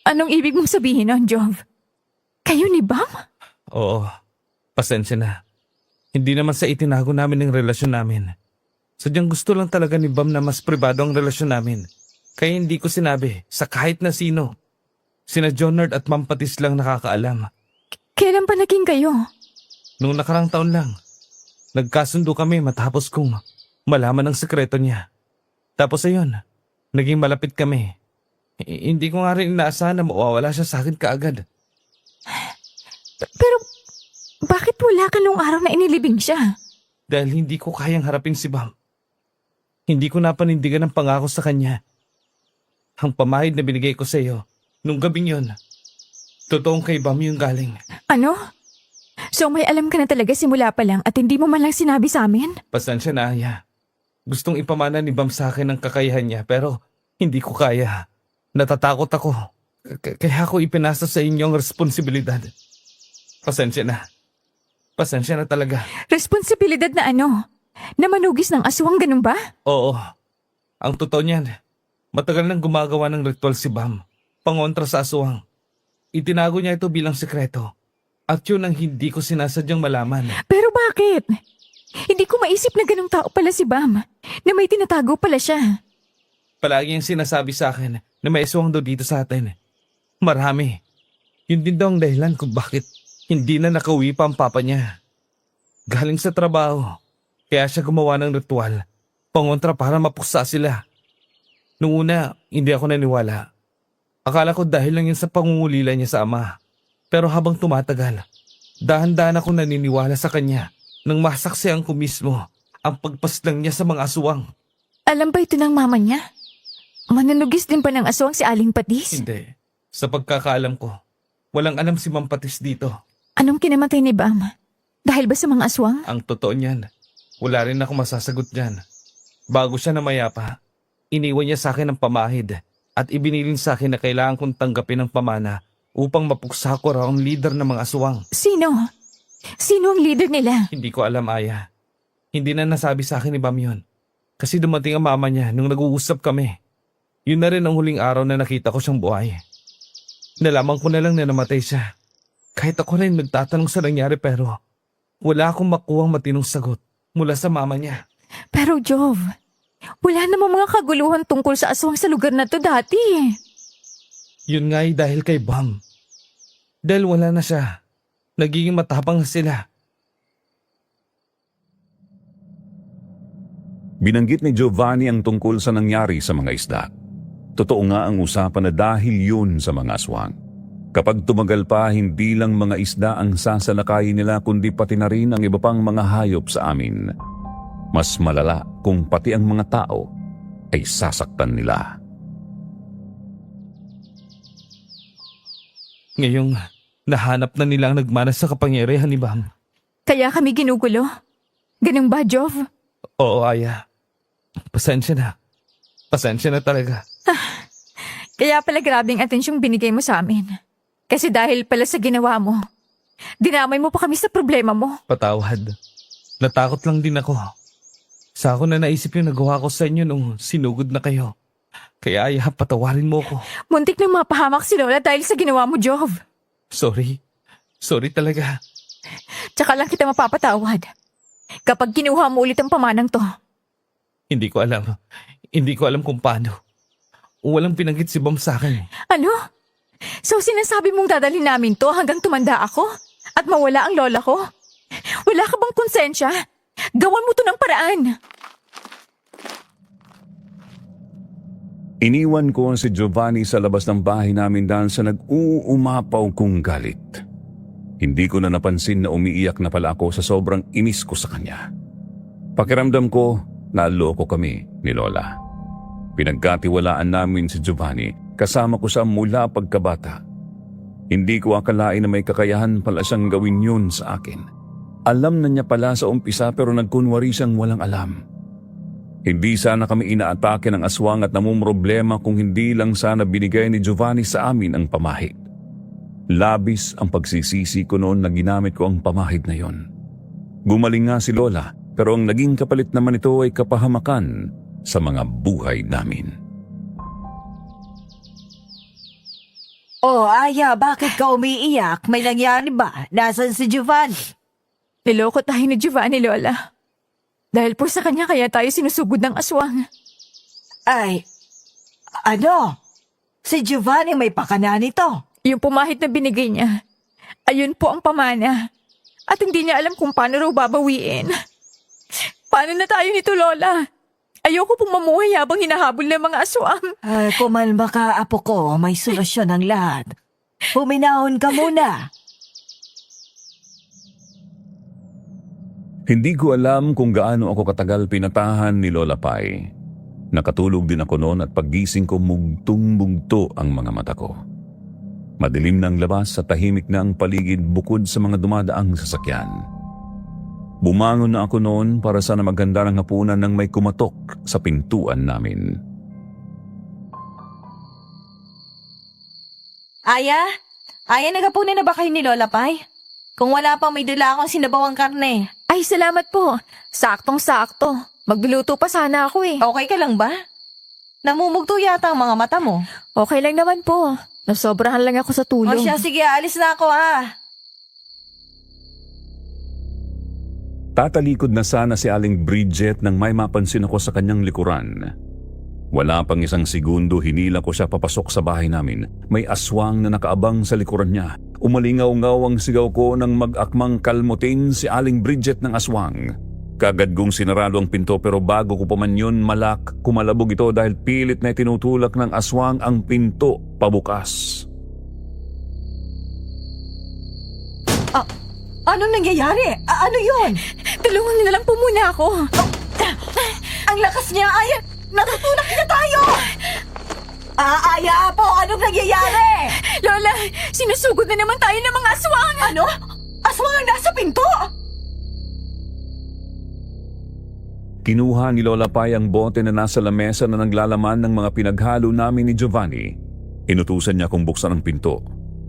Anong ibig mong sabihin nun, Jov? Kayo ni Bam? Oo. Pasensya na. Hindi naman sa itinago namin ang relasyon namin. Sadyang gusto lang talaga ni Bam na mas pribado ang relasyon namin. Kaya hindi ko sinabi sa kahit na sino. Sina Jonard at Ma'am Patis lang nakakaalam. Kailan pa naging kayo? Nung nakarang taon lang, nagkasundo kami matapos kong malaman ang sekreto niya. Tapos ayun, naging malapit kami. Hindi ko nga rin inaasahan na mawawala siya sa akin kaagad. Pero, bakit wala ka nung araw na inilibing siya? Dahil hindi ko kayang harapin si Bam. Hindi ko napanindigan ang pangako sa kanya. Ang pamahid na binigay ko sa iyo, nung gabing yun, totoong kay Bam yung galing. Ano? So may alam ka na talaga simula pa lang at hindi mo man lang sinabi sa amin? Pasensya na, Aya. Gustong ipamana ni Bam sa akin ang kakayahan niya pero hindi ko kaya. Natatakot ako. Kaya ako ipinasa sa inyo ang responsibilidad. Pasensya na. Pasensya na talaga. Responsibilidad na ano? Na manugis ng aswang, ganun ba? Oo. Ang totoo niyan, matagal nang gumagawa ng ritual si Bam. Pangontra sa aswang. Itinago niya ito bilang sekreto. At yun ang hindi ko sinasadyang malaman. Pero bakit? Hindi ko maisip na ganung tao pala si Bam, na may tinatago pala siya. Palagi ang sinasabi sa akin na may aswang daw dito sa atin. Marami. Yun din daw ang dahilan kung bakit hindi na nakauwi pa ang papa niya. Galing sa trabaho, kaya siya gumawa ng ritual, pangontra para mapuksa sila. Nung una, hindi ako naniwala. Akala ko dahil lang yun sa pangungulila niya sa ama. Pero habang tumatagal, dahan-dahan ako naniniwala sa kanya nang masaksihan ko mismo ang pagpaslang niya sa mga aswang. Alam ba ito ng mama niya? Manunugis din ba ng aswang si Aling Patis? Hindi. Sa pagkakaalam ko, walang alam si Ma'am Patis dito. Anong kinamatay ni Bam? Dahil ba sa mga aswang? Ang totoo niyan, wala rin ako masasagot niyan. Bago siya namayapa, iniwan niya sa akin ang pamahid at ibinilin sa akin na kailangan kong tanggapin ang pamana upang mapuksa ko raw ang leader ng mga aswang. Sino? Sino ang leader nila? Hindi ko alam, Aya. Hindi na nasabi sa akin ni Bam yun. Kasi dumating ang mama niya nung nag-uusap kami. Yun na rin ang huling araw na nakita ko siyang buhay. Nalaman ko na lang na namatay siya. Kahit ako rin nagtatanong sa nangyari pero wala akong makuhang matinong sagot mula sa mama niya. Pero Jove, wala namang mga kaguluhan tungkol sa aswang sa lugar na to dati. Yun nga ay dahil kay Bam. Dahil wala na siya, nagiging matapang na sila. Binanggit ni Giovanni ang tungkol sa nangyari sa mga isda. Totoo nga ang usapan na dahil yun sa mga aswang. Kapag tumagal pa, hindi lang mga isda ang sasalakayin nila kundi pati na rin ang iba pang mga hayop sa amin. Mas malala kung pati ang mga tao ay sasaktan nila. Ngayong nahanap na nila ang nagmanas sa kapangyarihan ni Bam. Kaya kami ginugulo. Ganun ba, Jove? Oo, Aya. Pasensya na. Pasensya na talaga. Kaya pala grabing atensyong binigay mo sa amin. Kasi dahil pala sa ginawa mo, dinamay mo pa kami sa problema mo. Patawad. Natakot lang din ako. Sa ako na naisip yung nagawa ko sa inyo nung sinugod na kayo. Kaya Aya, patawarin mo ko. Muntik nang mapahamak si Lola dahil sa ginawa mo, Jove. Sorry. Sorry talaga. Tsaka lang kita mapapatawad. Kapag kinuha mo ulit ang pamanang to. Hindi ko alam. Hindi ko alam kung paano. Walang pinanggit si Bam sa akin. Ano? So sinasabi mong dadalhin namin to hanggang tumanda ako? At mawala ang lola ko? Wala ka bang konsensya? Gawan mo to ng paraan. Iniwan ko si Giovanni sa labas ng bahay namin dahil sa nag-uumapaw kong galit. Hindi ko na napansin na umiiyak na pala ako sa sobrang inis ko sa kanya. Pakiramdam ko, naloko kami ni Lola. Pinagkatiwalaan namin si Giovanni, kasama ko siya mula pagkabata. Hindi ko akalain na may kakayahan pala siyang gawin yun sa akin. Alam na niya pala sa umpisa pero nagkunwari siyang walang alam. Hindi sana kami inaatake ng aswang at namumroblema kung hindi lang sana binigay ni Giovanni sa amin ang pamahid. Labis ang pagsisisi ko noon na ginamit ko ang pamahid na yon. Gumaling nga si Lola pero ang naging kapalit naman ito ay kapahamakan sa mga buhay namin. Oh, Aya, bakit ka umiiyak? May nangyari ba? Nasaan si Giovanni? Niloko tayo ni Giovanni, Lola. Dahil po sa kanya kaya tayo sinusugod ng aswang. Ay, ano? Si Giovanni may pakana nito. Yung pumahid na binigay niya, ayun po ang pamana. At hindi niya alam kung paano raw babawiin. Paano na tayo nito, Lola? Ayoko pong mamuhay habang hinahabol ng mga aswang. Ay, kumalma ka, apo ko. May solusyon ang lahat. Puminahon ka muna. Hindi ko alam kung gaano ako katagal pinatahan ni Lola Pai. Nakatulog din ako noon at paggising ko mugtong-mugto ang mga mata ko. Madilim na ang labas at tahimik na ang paligid bukod sa mga dumadaang sasakyan. Bumangon na ako noon para sana maghanda ng hapunan nang may kumatok sa pintuan namin. Aya? Aya, nagapunan na ba kayo ni Lola Pai? Kung wala pa, may dala akong sinabawang karne. Ay, salamat po. Saktong-sakto. Magluluto pa sana ako eh. Okay ka lang ba? Namumugto yata ang mga mata mo. Okay lang naman po. Nasobrahan lang ako sa O tulog. siya, sige, alis na ako ah. Tatalikod na sana si Aling Bridget nang may mapansin ako sa kanyang likuran. Wala pang isang segundo, hinila ko siya papasok sa bahay namin. May aswang na nakaabang sa likuran niya. Umalingaw-ngaw ang sigaw ko nang mag-akmang kalmutin si Aling Bridget ng aswang. Kagad kong sinarado ang pinto pero bago ko pa man yun kumalabog ito dahil pilit na tinutulak ng aswang ang pinto pabukas. Anong nangyayari? Ano yun? Tulungan niyo na lang po muna ako. Ang lakas niya, Aya! Natutulak niya tayo! Aya po, anong nangyayari? Lola, sinusugod na naman tayo ng mga aswang. Ano? Aswang ang nasa pinto? Kinuha ni Lola Pai ang bote na nasa lamesa na naglalaman ng mga pinaghalo namin ni Giovanni. Inutusan niya kung buksan ang pinto.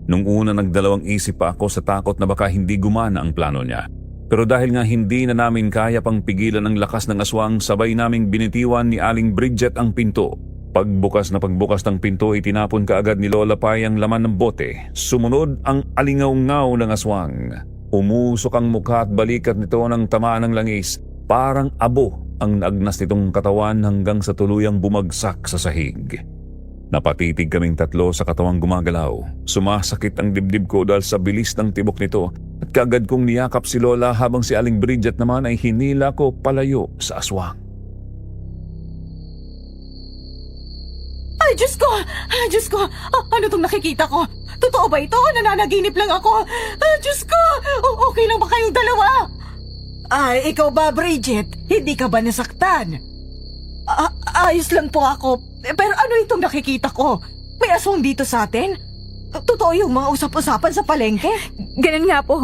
Nung una nagdalawang isip pa ako sa takot na baka hindi gumana ang plano niya. Pero dahil nga hindi na namin kaya pang pigilan ang lakas ng aswang, sabay naming binitiwan ni Aling Bridget ang pinto. Pagbukas ng pinto, itinapon kaagad ni Lola Pai ang laman ng bote. Sumunod ang alingaw-ngaw ng aswang. Umusok ang mukha at balikat nito ng tamaan ng langis. Parang abo ang naagnas nitong katawan hanggang sa tuluyang bumagsak sa sahig. Napatitig kaming tatlo sa katawang gumagalaw. Sumasakit ang dibdib ko dahil sa bilis ng tibok nito at kaagad kong niyakap si Lola habang si Aling Bridget naman ay hinila ko palayo sa aswang. Ay, Diyos ko! Ay, Diyos ko! Ano itong nakikita ko? Totoo ba ito? Nananaginip lang ako. Ay, Diyos ko! Okay lang ba kayong dalawa? Ay, ikaw ba, Bridget? Hindi ka ba nasaktan? Ayos lang po ako. Pero ano itong nakikita ko? May aswang dito sa atin? Totoo yung mga usap-usapan sa palengke? Ganun nga po.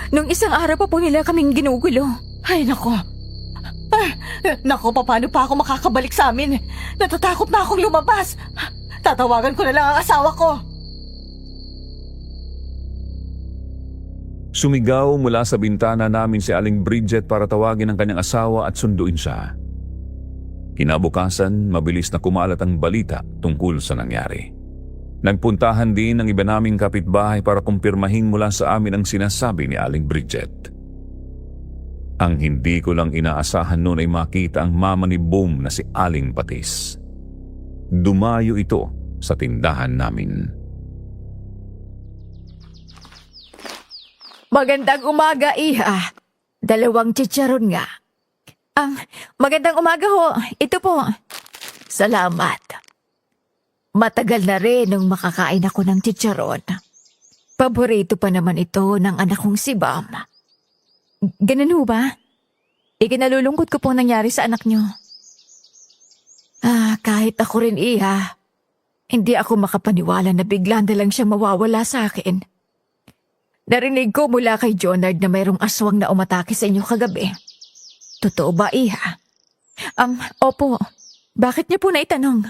Nung isang araw pa po nila kaming ginugulo. Ay, nako. Nako, paano pa ako makakabalik sa amin? Natatakot na akong lumabas. Tatawagan ko na lang ang asawa ko. Sumigaw mula sa bintana namin si Aling Bridget para tawagin ang kanyang asawa at sunduin siya. Kinabukasan, mabilis na kumalat ang balita tungkol sa nangyari. Nagpuntahan din ang iba naming kapitbahay para kumpirmahin mula sa amin ang sinasabi ni Aling Bridget. Ang hindi ko lang inaasahan noon ay makita ang mama ni Boom na si Aling Patis. Dumayo ito sa tindahan namin. Magandang umaga, Iha. 2 chicharon nga. Magandang umaga ho. Ito po. Salamat. Matagal na rin nung makakain ako ng chicharon. Paborito pa naman ito ng anak kong si Bam. Ganun ho ba? Ikinalulungkot ko pong nangyari sa anak niyo. Kahit ako rin, Iha. Hindi ako makapaniwala na bigla na lang siya mawawala sa akin. Narinig ko mula kay Jonard na mayroong aswang na umatake sa inyo kagabi. Totoo ba, Iha? Opo. Bakit niyo po naitanong?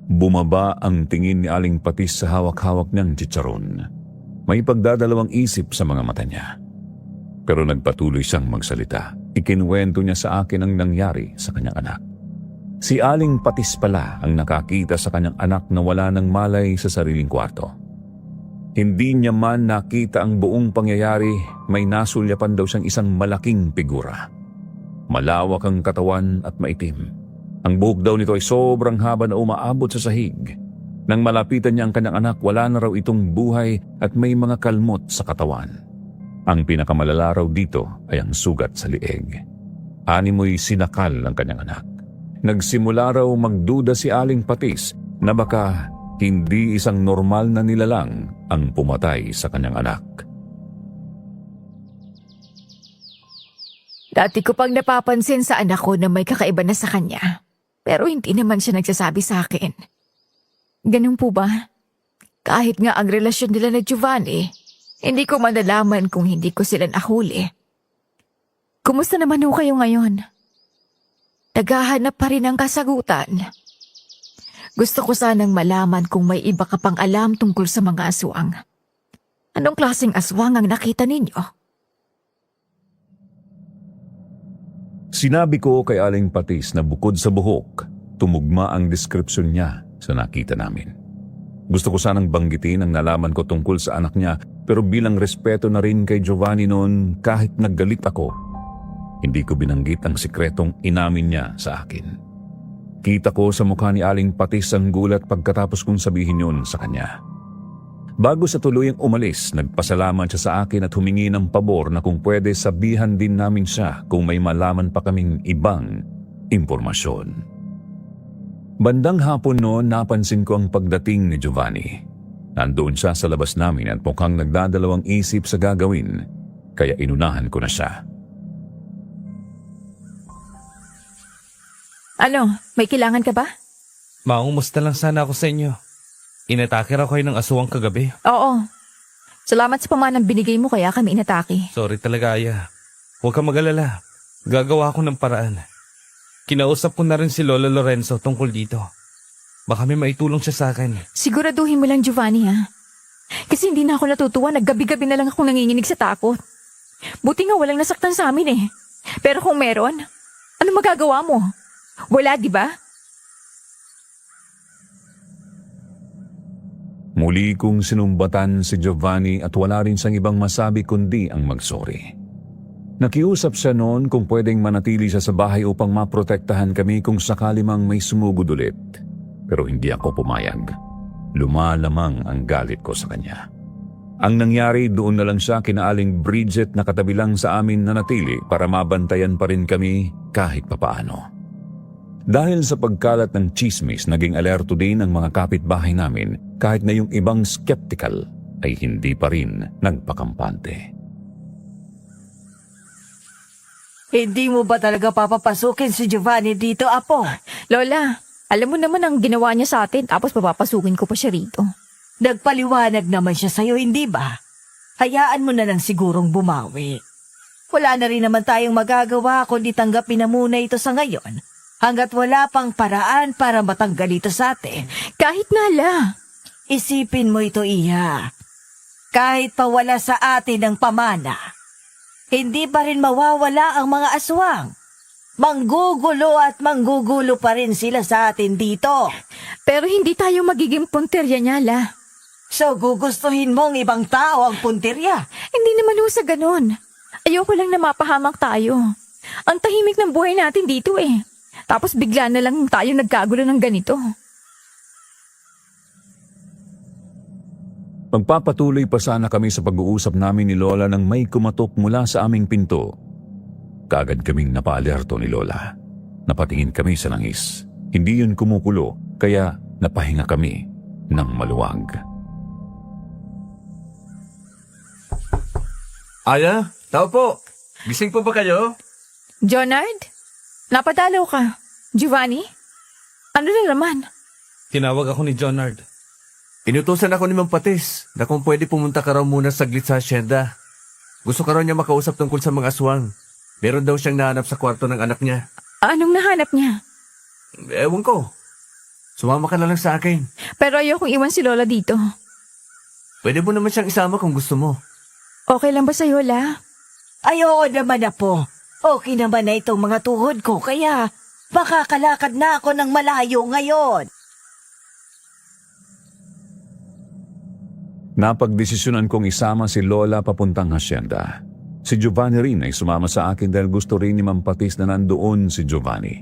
Bumaba ang tingin ni Aling Patis sa hawak-hawak niyang chicharon. May pagdadalawang isip sa mga mata niya. Pero nagpatuloy siyang magsalita. Ikinuwento niya sa akin ang nangyari sa kanyang anak. Si Aling Patis pala ang nakakita sa kanyang anak na wala ng malay sa sariling kwarto. Hindi niya man nakita ang buong pangyayari, may nasulyapan daw siyang isang malaking figura. Malawak ang katawan at maitim. Ang buhok daw nito ay sobrang haba na umaabot sa sahig. Nang malapitan niya ang kanyang anak, wala na raw itong buhay at may mga kalmot sa katawan. Ang pinakamalala raw dito ay ang sugat sa lieg. Animoy sinakal ang kanyang anak. Nagsimula raw magduda si Aling Patis na baka hindi isang normal na nilalang ang pumatay sa kanyang anak. Dati ko pang napapansin sa anak ko na may kakaiba na sa kanya. Pero hindi naman siya nagsasabi sa akin. Ganun po ba? Kahit nga ang relasyon nila na Giovanni, hindi ko malalaman kung hindi ko sila nahuli. Kumusta naman ho kayo ngayon? Naghahanap pa rin ng kasagutan. Gusto ko sanang malaman kung may iba ka pang alam tungkol sa mga aswang. Anong klaseng aswang ang nakita ninyo? Sinabi ko kay Aling Patis na bukod sa buhok, tumugma ang deskripsyon niya sa nakita namin. Gusto ko sanang banggitin ang nalaman ko tungkol sa anak niya Pero bilang respeto na rin kay Giovanni noon, kahit naggalit ako, hindi ko binanggit ang sikretong inamin niya sa akin. Kita ko sa mukha ni Aling Patis ang gulat pagkatapos kong sabihin yun sa kanya. Bago sa tuluyang umalis, nagpasalamat siya sa akin at humingi ng pabor na kung pwede sabihan din namin siya kung may malaman pa kaming ibang impormasyon. Bandang hapon noon, napansin ko ang pagdating ni Giovanni. Nandoon siya sa labas namin at mukhang nagdadalawang isip sa gagawin, kaya inunahan ko na siya. Ano, may kailangan ka ba? Maungumusta lang sana ako sa inyo. Inatake raw kayo ng aswang kagabi. Oo. Salamat sa pamanang binigay mo kaya kami inatake. Sorry talaga, Aya. Huwag kang mag-alala. Gagawa ko ng paraan. Kinausap ko na rin si Lolo Lorenzo tungkol dito. Baka may maitulong siya sa akin. Siguraduhin mo lang, Giovanni, ha? Kasi hindi na ako natutuwa. Naggabi-gabi na lang akong nanginginig sa takot. Buti nga walang nasaktan sa amin eh. Pero kung meron, ano magagawa mo? Wala, di ba? Muli kong sinumbatan si Giovanni at wala rin siyang ibang masabi kundi ang magsorry. Nakiusap siya noon kung pwedeng manatili siya sa bahay upang maprotektahan kami kung sakali mang may sumugod ulit. Pero hindi ako pumayag. Lumalamang ang galit ko sa kanya. Ang nangyari, doon na lang siya kina Aling Bridget na katabi lang sa amin na natili para mabantayan pa rin kami kahit papaano. Dahil sa pagkalat ng chismis, naging alerto din ang mga kapitbahay namin kahit na yung ibang skeptical ay hindi pa rin nagpakampante. Hindi mo ba talaga papapasukin si Giovanni dito, Apo? Lola, alam mo naman ang ginawa niya sa atin tapos papapasukin ko pa siya rito. Nagpaliwanag naman siya sa'yo, hindi ba? Hayaan mo na lang sigurong bumawi. Wala na rin naman tayong magagawa kundi tanggapin na muna ito sa ngayon hanggat wala pang paraan para matanggal ito sa atin. Kahit nala. Isipin mo ito, Iha. Kahit pa wala sa atin ang pamana, hindi pa rin mawawala ang mga aswang. Manggugulo at manggugulo pa rin sila sa atin dito. Pero hindi tayo magiging punterya niya, La. So gugustuhin mong ibang tao ang puntirya? Hindi naman ho sa ganun. Ayoko lang na mapahamak tayo. Ang tahimik ng buhay natin dito eh. Tapos bigla na lang tayo nagkagulo ng ganito. Magpapatuloy pa sana kami sa pag-uusap namin ni Lola nang may kumatok mula sa aming pinto. Kaagad kaming napaalerto ni Lola. Napatingin kami sa langis. Hindi yun kumukulo, kaya napahinga kami ng maluwag. Aya, tao po. Gising po ba kayo? Jonard? Napadalaw ka. Giovanni? Ano na naman? Tinawag ako ni Jonard. Inutusan ako ni Mang Patis na kung pwede pumunta ka raw muna saglit sa asyenda. Gusto ka raw niya makausap tungkol sa mga aswang. Meron daw siyang nahanap sa kwarto ng anak niya. Anong nahanap niya? Ewan ko. Sumama ka na lang sa akin. Pero ayokong iwan si Lola dito. Pwede mo naman siyang isama kung gusto mo. Okay lang ba sa'yo, La? Ayoko naman, Apo. Okay naman na itong mga tuhod ko, kaya makakalakad na ako ng malayo ngayon. Napagdesisyonan kong isama si Lola papuntang hasyenda. Si Giovanni rin ay sumama sa akin dahil gusto rin ni Mang Patis na nandoon si Giovanni.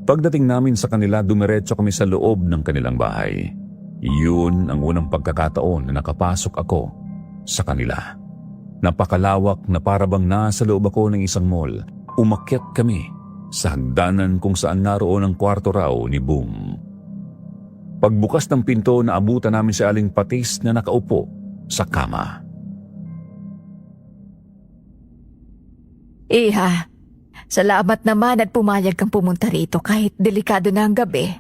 Pagdating namin sa kanila, dumiretso kami sa loob ng kanilang bahay. Yun ang unang pagkakataon na nakapasok ako sa kanila. Napakalawak na parabang nasa loob ako ng isang mall. Umakyat kami sa hagdanan kung saan naroon ang kwarto raw ni Boom. Pagbukas ng pinto, naabutan namin si Aling Patis na nakaupo sa kama. Iha, salamat naman at pumayag kang pumunta rito kahit delikado na ang gabi.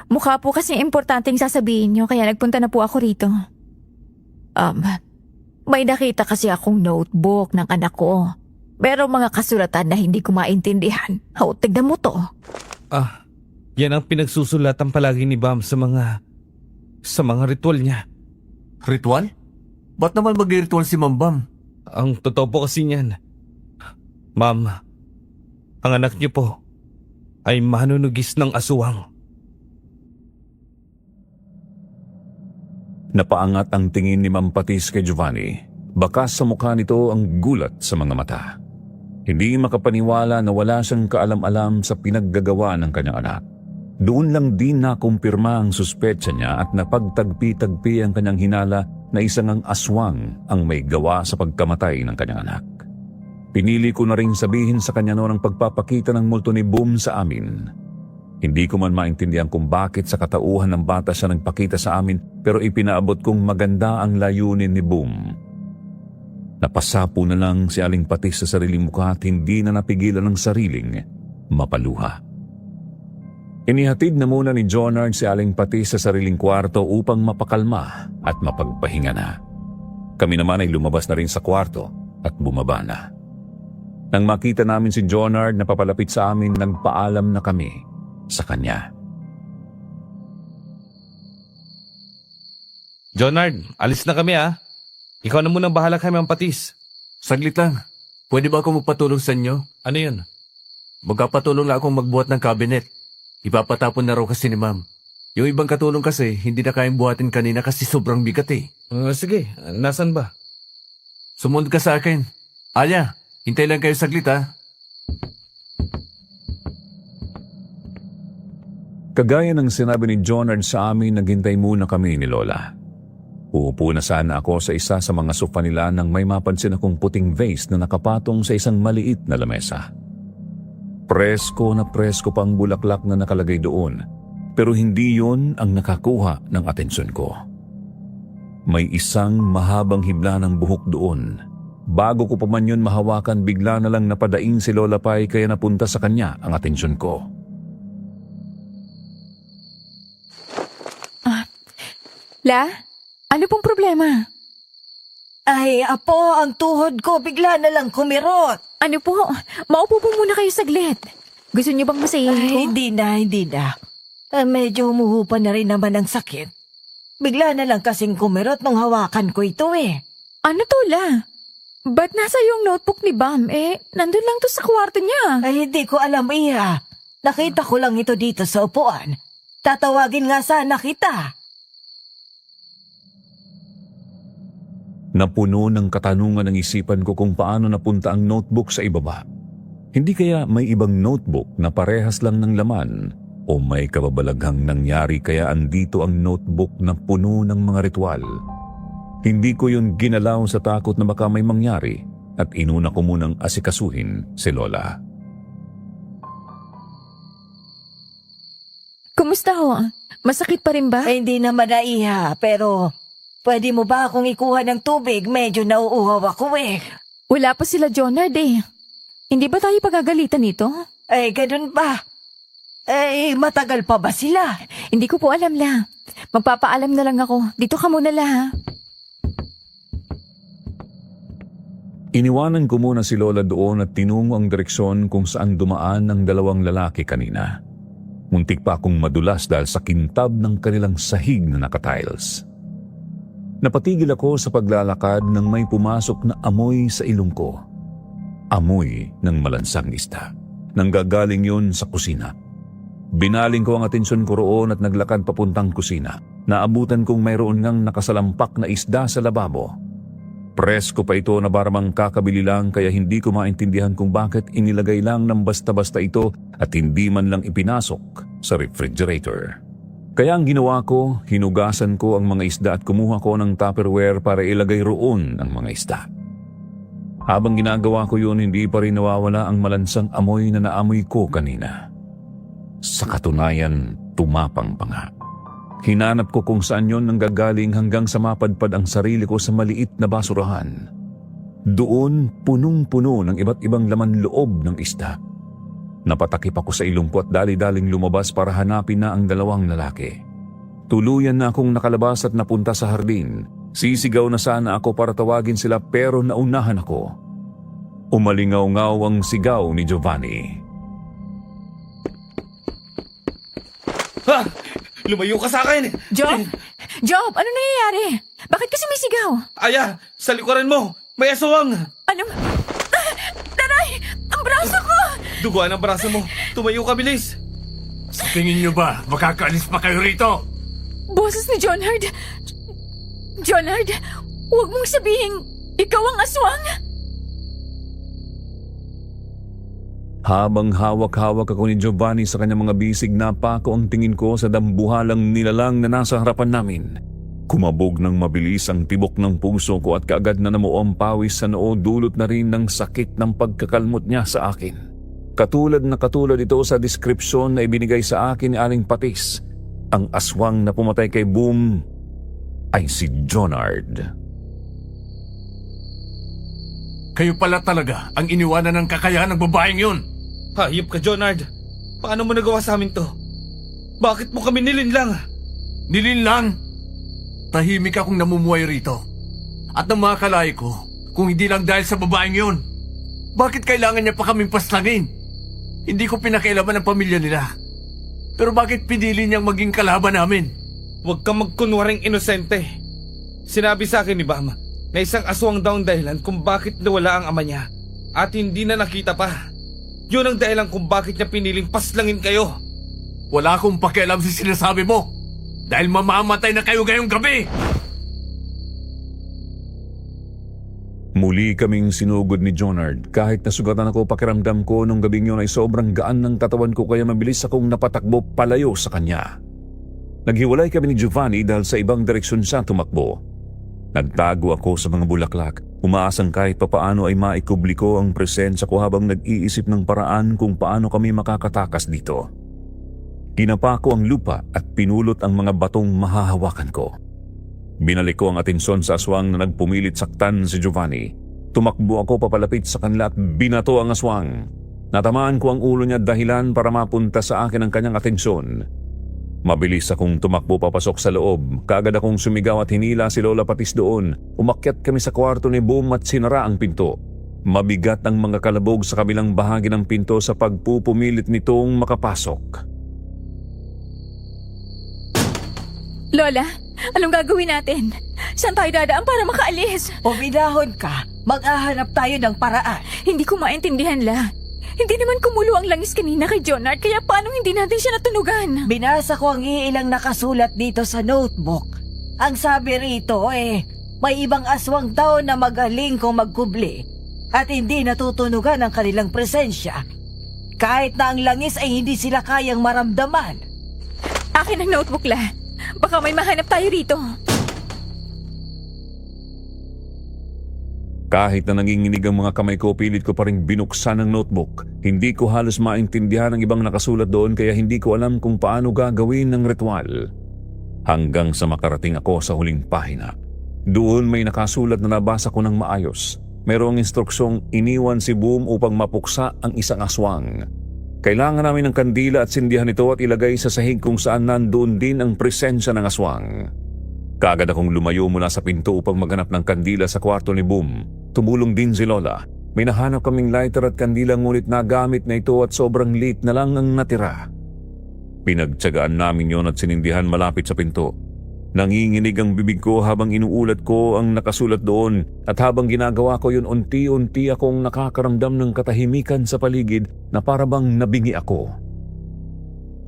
Mukha po kasi importanteng sasabihin niyo kaya nagpunta na po ako rito. May nakita kasi akong notebook ng anak ko. Pero mga kasulatan na hindi ko maintindihan. Tignan mo to. Yan ang pinagsusulatan palagi ni Bam sa mga ritual niya. Ritual? Ba't naman mag-ritual si Mambam? Ang totoo po kasi niyan, Ma'am, ang anak niyo po ay manunugis ng aswang. Napaangat ang tingin ni Ma'am Patis kay Giovanni. Bakas sa mukha nito ang gulat sa mga mata. Hindi makapaniwala na wala siyang kaalam-alam sa pinaggagawa ng kanyang anak. Doon lang din nakumpirma ang suspetsa niya at napagtagpi-tagpi ang kanyang hinala na isang ang aswang ang may gawa sa pagkamatay ng kanyang anak. Pinili ko na rin sabihin sa kanya noon ang pagpapakita ng multo ni Boom sa amin. Hindi ko man maintindihan kung bakit sa katauhan ng bata siya nagpakita sa amin, pero ipinaabot kong maganda ang layunin ni Boom. Napasapo na lang si Aling Patis sa sariling mukha at hindi na napigilan ng sariling mapaluha. Inihatid na muna ni Jonard si Aling Patis sa sariling kwarto upang mapakalma at mapagpahinga na. Kami naman ay lumabas na rin sa kwarto at bumaba na. Nang makita namin si Jonard na papalapit sa amin, nagpaalam na kami sa kanya. Jonard, alis na kami ah. Ikaw na munang bahala kay Ma'am Patis. Saglit lang. Pwede ba ako magpatulong sa inyo? Ano yun? Magkapatulong lang akong magbuhat ng cabinet. Ipapatapon na raw kasi ni ma'am. Yung ibang katulong kasi, hindi na kayang buhatin kanina kasi sobrang bigat eh. Sige, nasan ba? Sumunod ka sa akin. Aya, hintay lang kayo saglit ha. Kagaya ng sinabi ni Jonard sa amin, naghintay muna kami ni Lola. Uupo na sana ako sa isa sa mga sofa nila nang may mapansin akong puting vase na nakapatong sa isang maliit na lamesa. Presko na presko pang bulaklak na nakalagay doon, pero hindi yon ang nakakuha ng atensyon ko. May isang mahabang hibla ng buhok doon. Bago ko pa man yun mahawakan, bigla na lang napadaing si Lola Pai kaya napunta sa kanya ang atensyon ko. La, ano pong problema? Ay, apo, ang tuhod ko bigla na lang kumirot. Ano po? Maupo po muna kayo saglit. Gusto niyo bang masahin ko? Ay, hindi na. Medyo humuhupa na rin naman ang sakit. Bigla na lang kasing kumirot nung hawakan ko ito eh. Ano to, La? Ba't nasa yung notebook ni Bam? Nandun lang to sa kwarto niya. Ay, hindi ko alam, Iha. Nakita ko lang ito dito sa upuan. Tatawagin nga sana kita. Napuno ng katanungan ang isipan ko kung paano napunta ang notebook sa ibaba. Hindi kaya may ibang notebook na parehas lang ng laman o may kababalaghang nangyari kaya andito ang notebook na puno ng mga ritual. Hindi ko yun ginalaw sa takot na baka may mangyari at inuna ko munang asikasuhin si Lola. Kumusta ho? Masakit pa rin ba? Ay, hindi naman na, Iha, pero pwede mo ba akong ikuha ng tubig? Medyo nauuhaw ako eh. Wala pa sila, Jonard eh. Hindi ba tayo pagagalitan nito? Ay, ganun ba? Eh, matagal pa ba sila? Hindi ko po alam, La. Magpapaalam na lang ako. Dito ka muna, La, ha? Iniwanan ko muna si Lola doon at tinungo ang direksyon kung saan dumaan ang dalawang lalaki kanina. Muntik pa akong madulas dahil sa kintab ng kanilang sahig na nakatiles. Napatigil ako sa paglalakad nang may pumasok na amoy sa ilong ko. Amoy ng malansang isda. Nanggagaling yun sa kusina. Binaling ko ang atensyon ko roon at naglakad papuntang kusina. Naabutan kong mayroon ngang nakasalampak na isda sa lababo. Presko pa ito na baramang kakabili lang kaya hindi ko maintindihan kung bakit inilagay lang ng basta-basta ito at hindi man lang ipinasok sa refrigerator. Kaya ang ginawa ko, hinugasan ko ang mga isda at kumuha ko ng Tupperware para ilagay roon ang mga isda. Habang ginagawa ko yun, hindi pa rin nawawala ang malansang amoy na naamoy ko kanina. Sa katunayan, tumapang pa nga. Hinanap ko kung saan yun nanggagaling hanggang sa mapadpad ang sarili ko sa maliit na basurahan. Doon, punong-puno ng iba't ibang laman loob ng isda. Napatakip ako sa ilong ko at dali-daling lumabas para hanapin na ang dalawang lalaki. Tuluyan na akong nakalabas at napunta sa hardin. Sisigaw na sana ako para tawagin sila pero naunahan ako. Umalingaw-ngaw ang sigaw ni Giovanni. Ha! Lumayo ka sa akin! Job? Job, ano nangyayari? Bakit kasi may sigaw? Aya! Sa likuran mo! May aswang! Ano? Taray! Ang braso ko! Duguan ang braso mo! Tumayo ka, bilis! Sa tingin nyo ba, makakaalis pa kayo rito? Boses ni John Hard. Jonard, huwag mong sabihin ikaw ang aswang. Habang hawak-hawak ako ni Giovanni sa kanyang mga bisig, napako ang tingin ko sa dambuhalang nilalang na nasa harapan namin. Kumabog ng mabilis ang tibok ng puso ko at kaagad na namuo ang pawis sa noo, dulot na rin ng sakit ng pagkakalmot niya sa akin. Katulad ito sa deskripsyon na ibinigay sa akin ni Aling Patis. Ang aswang na pumatay kay Boom ay si Jonard. Kayo pala talaga ang iniwanan ng kakayahan ng babaeng yun. Hayop ka, Jonard. Paano mo nagawa sa amin to? Bakit mo kami nilinlang? Nilinlang? Tahimik akong namumuhay rito. At nang makakalay ko, kung hindi lang dahil sa babaeng yun, bakit kailangan niya pa kaming paslangin? Hindi ko pinakailaman ang pamilya nila. Pero bakit pinili niyang maging kalaban namin? Huwag kang magkunwaring inosente. Sinabi sa akin ni Bam na isang aswang daw ang dahilan kung bakit nawala ang ama niya at hindi na nakita pa. Yun ang dahilan kung bakit niya piniling paslangin kayo. Wala akong pakialam sa sinasabi mo. Dahil mamamatay na kayo ngayong gabi. Muli kaming sinugod ni Jonard. Kahit nasugatan ako, pakiramdam ko nung gabing yun ay sobrang gaan ng katawan ko, kaya mabilis akong napatakbo palayo sa kanya. Naghiwalay kami ni Giovanni dahil sa ibang direksyon siya tumakbo. Nagtago ako sa mga bulaklak, umaasang kahit papaano ay maikubli ko ang presensya ko habang nag-iisip ng paraan kung paano kami makakatakas dito. Kinapa ko ang lupa at pinulot ang mga batong mahahawakan ko. Binalik ko ang atensyon sa aswang na nagpumilit saktan si Giovanni. Tumakbo ako papalapit sa kanila at binato ang aswang. Natamaan ko ang ulo niya dahilan para mapunta sa akin ang kanyang atensyon. Mabilis akong tumakbo papasok sa loob. Kaagad akong sumigaw at hinila si Lola Patis doon. Umakyat kami sa kwarto ni Boom at sinara ang pinto. Mabigat ang mga kalabog sa kabilang bahagi ng pinto sa pagpupumilit nitong makapasok. Lola, anong gagawin natin? Saan tayo dadaan para makaalis? O binahon ka, mag-ahanap tayo ng paraan. Hindi ko maintindihan, La. Hindi naman kumulo ang langis kanina kay Jonard, kaya paano hindi natin siya natunugan? Binasa ko ang iilang nakasulat dito sa notebook. Ang sabi rito may ibang aswang daw na magaling kung magkubli at hindi natutunugan ang kanilang presensya. Kahit na ang langis ay hindi sila kayang maramdaman. Akin ang notebook, La. Baka may mahanap tayo rito. Kahit na nanginginig ang mga kamay ko, pilit ko pa rin binuksan ang notebook. Hindi ko halos maintindihan ang ibang nakasulat doon, kaya hindi ko alam kung paano gagawin ng ritual. Hanggang sa makarating ako sa huling pahina. Doon may nakasulat na nabasa ko ng maayos. Mayroong instruksyong iniwan si Boom upang mapuksa ang isang aswang. Kailangan namin ng kandila at sindihan ito at ilagay sa sahig kung saan nandoon din ang presensya ng aswang. Kaagad akong lumayo mula sa pinto upang maghanap ng kandila sa kwarto ni Boom. Tumulong din si Lola. May nahanap kaming lighter at kandila, ngunit nagamit na ito at sobrang liit na lang ang natira. Pinagtsagaan namin yon at sinindihan malapit sa pinto. Nanginginig ang bibig ko habang inuulat ko ang nakasulat doon, at habang ginagawa ko yun, unti-unti akong nakakaramdam ng katahimikan sa paligid na para bang nabingi ako.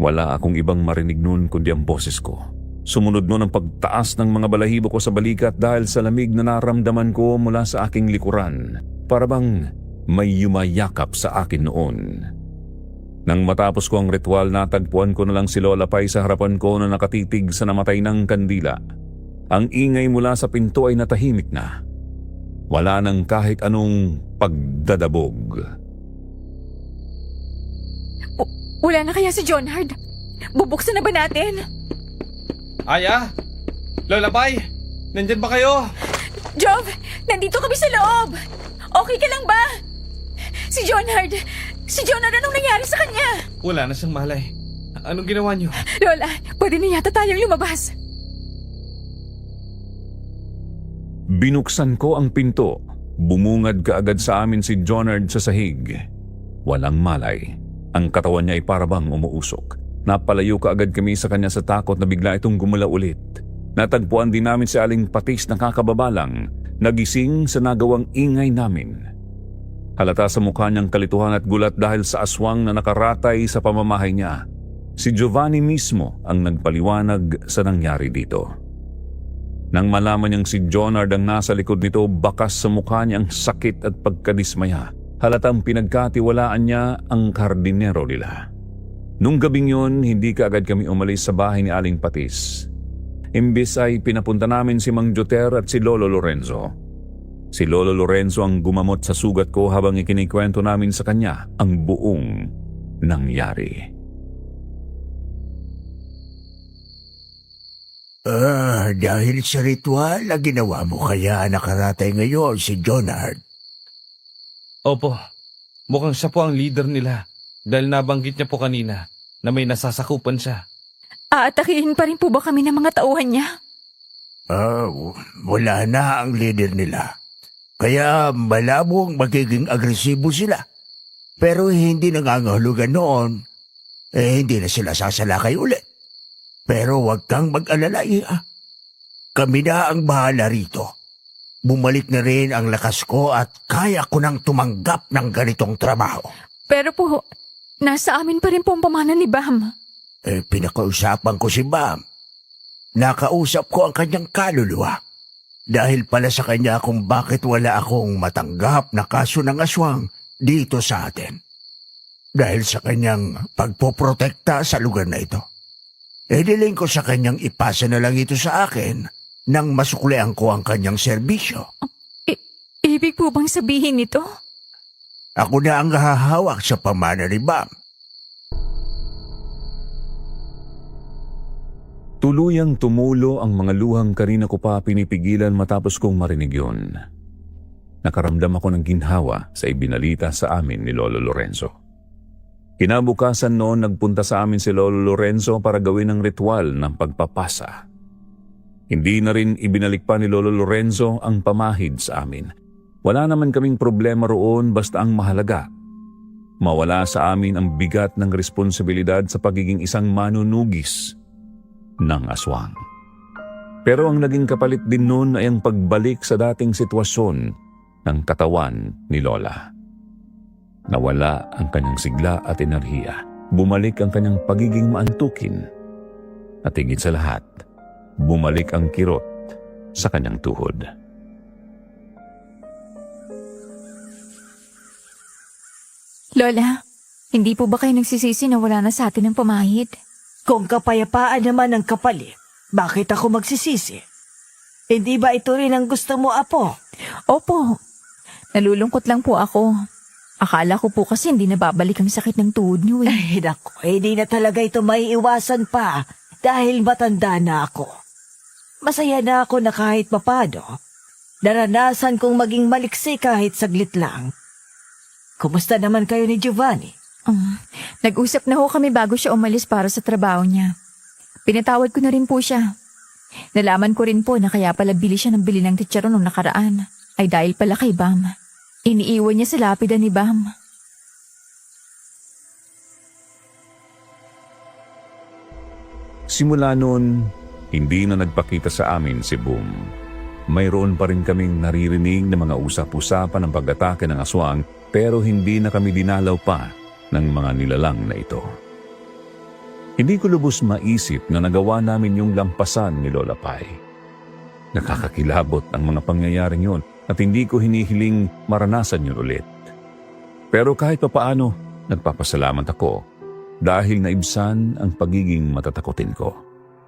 Wala akong ibang marinig noon kundi ang boses ko. Sumunod noon ang pagtaas ng mga balahibo ko sa balikat dahil sa lamig na naramdaman ko mula sa aking likuran. Para bang may yumayakap sa akin noon. Nang matapos ko ang ritual, natagpuan ko na lang si Lola Pai sa harapan ko na nakatitig sa namatay ng kandila. Ang ingay mula sa pinto ay natahimik na. Wala nang kahit anong pagdadabog. Wala na kaya si Jonard? Bubuksan na ba natin? Aya? Lola Pai? Nandyan ba kayo? Jov, nandito kami sa loob. Okay ka lang ba? Si Jonard, anong nangyari sa kanya? Wala na siyang malay. Anong ginawa niyo? Lola, pwede na yata tayong lumabas. Binuksan ko ang pinto. Bumungad kaagad sa amin si Jonard sa sahig. Walang malay. Ang katawan niya ay parabang umuusok. Napalayo kaagad kami sa kanya sa takot na bigla itong gumula ulit. Natagpuan din namin si Aling Patis na kakababalang, nagising sa nagawang ingay namin. Halata sa mukha niyang kalituhan at gulat dahil sa aswang na nakaratay sa pamamahay niya. Si Giovanni mismo ang nagpaliwanag sa nangyari dito. Nang malaman niyang si Jonard ang nasa likod nito, bakas sa mukha niya ang sakit at pagkadismaya. Halatang pinagkatiwalaan niya ang kardinero nila. Nung gabing yun, hindi kaagad kami umalis sa bahay ni Aling Patis. Imbis ay pinapunta namin si Mang Joter at si Lolo Lorenzo. Si Lolo Lorenzo ang gumamot sa sugat ko habang ikinikwento namin sa kanya ang buong nangyari. Dahil sa ritual na ginawa mo kaya nakaratay ngayon si Jonard. Opo, mukhang siya po ang leader nila dahil nabanggit niya po kanina na may nasasakupan siya. Aatakihin pa rin po ba kami ng mga tauhan niya? Wala na ang leader nila. Kaya malabong magiging agresibo sila. Pero hindi nangangahulugan noon, hindi na sila sasalakay ulit. Pero huwag kang mag-alala, Iha. Kami na ang bahala rito. Bumalik na rin ang lakas ko at kaya ko nang tumanggap ng ganitong trabaho. Pero po, nasa amin pa rin po ang pamana ni Bam. Pinakausapan ko si Bam. Nakausap ko ang kanyang kaluluwa. Dahil pala sa kanya kung bakit wala akong matanggap na kaso ng aswang dito sa atin. Dahil sa kanyang pagpoprotekta sa lugar na ito. Diling ko sa kanyang ipasa na lang ito sa akin nang masuklian ko ang kanyang serbisyo. Ibig po bang sabihin nito? Ako na ang hahawak sa pamana ni Bam. Tuluyang tumulo ang mga luhang kanina ko pa pinipigilan matapos kong marinig yun. Nakaramdam ako ng ginhawa sa ibinalita sa amin ni Lolo Lorenzo. Kinabukasan noon nagpunta sa amin si Lolo Lorenzo para gawin ang ritual ng pagpapasa. Hindi na rin ibinalik pa ni Lolo Lorenzo ang pamahid sa amin. Wala naman kaming problema roon basta ang mahalaga. Mawala sa amin ang bigat ng responsibilidad sa pagiging isang manunugis ng aswang. Pero ang naging kapalit din noon ay ang pagbalik sa dating sitwasyon ng katawan ni Lola. Nawala ang kanyang sigla at enerhiya. Bumalik ang kanyang pagiging maantukin. At higit sa lahat, bumalik ang kirot sa kanyang tuhod. Lola, hindi po ba kayo nagsisisi na wala na sa atin ang pamahid? Kung kapayapaan naman ang kapalit, bakit ako magsisisi? Hindi ba ito rin ang gusto mo, Apo? Opo, nalulungkot lang po ako. Akala ko po kasi hindi nababalik ang sakit ng tuhod niyo eh. Ay, naku, hindi na talaga ito maiiwasan pa dahil matanda na ako. Masaya na ako na kahit papado. Naranasan kong maging maliksi kahit saglit lang. Kumusta naman kayo ni Giovanni? Nag-usap na ho kami bago siya umalis para sa trabaho niya. Pinatawad ko na rin po siya. Nalaman ko rin po na kaya pala bili siya ng bili ng chicharon nung nakaraan ay dahil pala kay Bam. Iniiwan niya sa lapida ni Bam. Simula noon, hindi na nagpakita sa amin si Boom. Mayroon pa rin kaming naririnig na mga usap-usapan ng pag-atake ng aswang pero hindi na kami dinalaw pa ng mga nilalang na ito. Hindi ko lubos maisip na nagawa namin yung lampasan ni Lola Pai. Nakakakilabot ang mga pangyayaring yun at hindi ko hinihiling maranasan yun ulit. Pero kahit papaano, nagpapasalamat ako dahil naibsan ang pagiging matatakotin ko.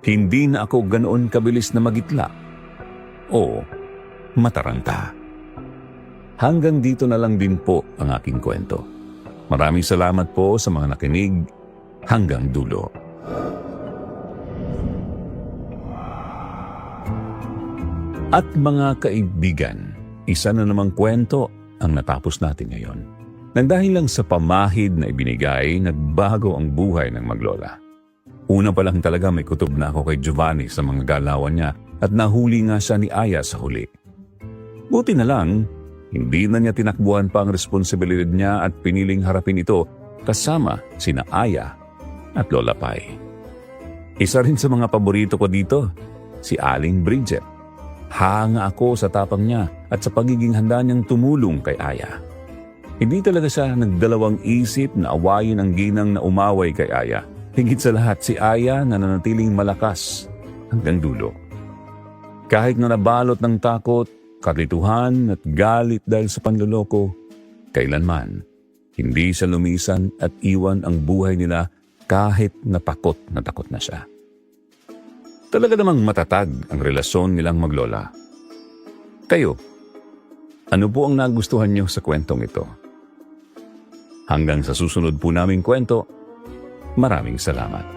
Hindi na ako ganoon kabilis na magitla o mataranta. Hanggang dito na lang din po ang aking kwento. Maraming salamat po sa mga nakinig hanggang dulo. At mga kaibigan, isa na namang kwento ang natapos natin ngayon. Nang dahil lang sa pamahid na ibinigay, nagbago ang buhay ng maglola. Una pa lang talaga may kutob na ako kay Giovanni sa mga galawan niya at nahuli nga siya ni Aya sa huli. Buti na lang, hindi na niya tinakbuhan pa ang responsibilidad niya at piniling harapin ito kasama sina Aya at Lola Pai. Isa rin sa mga paborito ko dito, si Aling Bridget. Hanga ako sa tapang niya at sa pagiging handa niyang tumulong kay Aya. Hindi talaga siya nagdalawang isip na awayin ang ginang na umaway kay Aya. Higit sa lahat si Aya na nanatiling malakas hanggang dulo. Kahit na nabalot ng takot, kalituhan at galit dahil sa panloloko, kailanman hindi siya lumisan at iwan ang buhay nila kahit na takot na siya. Talaga namang matatag ang relasyon nilang maglola. Kayo, ano po ang nagustuhan niyo sa kwentong ito? Hanggang sa susunod po naming kwento, maraming salamat.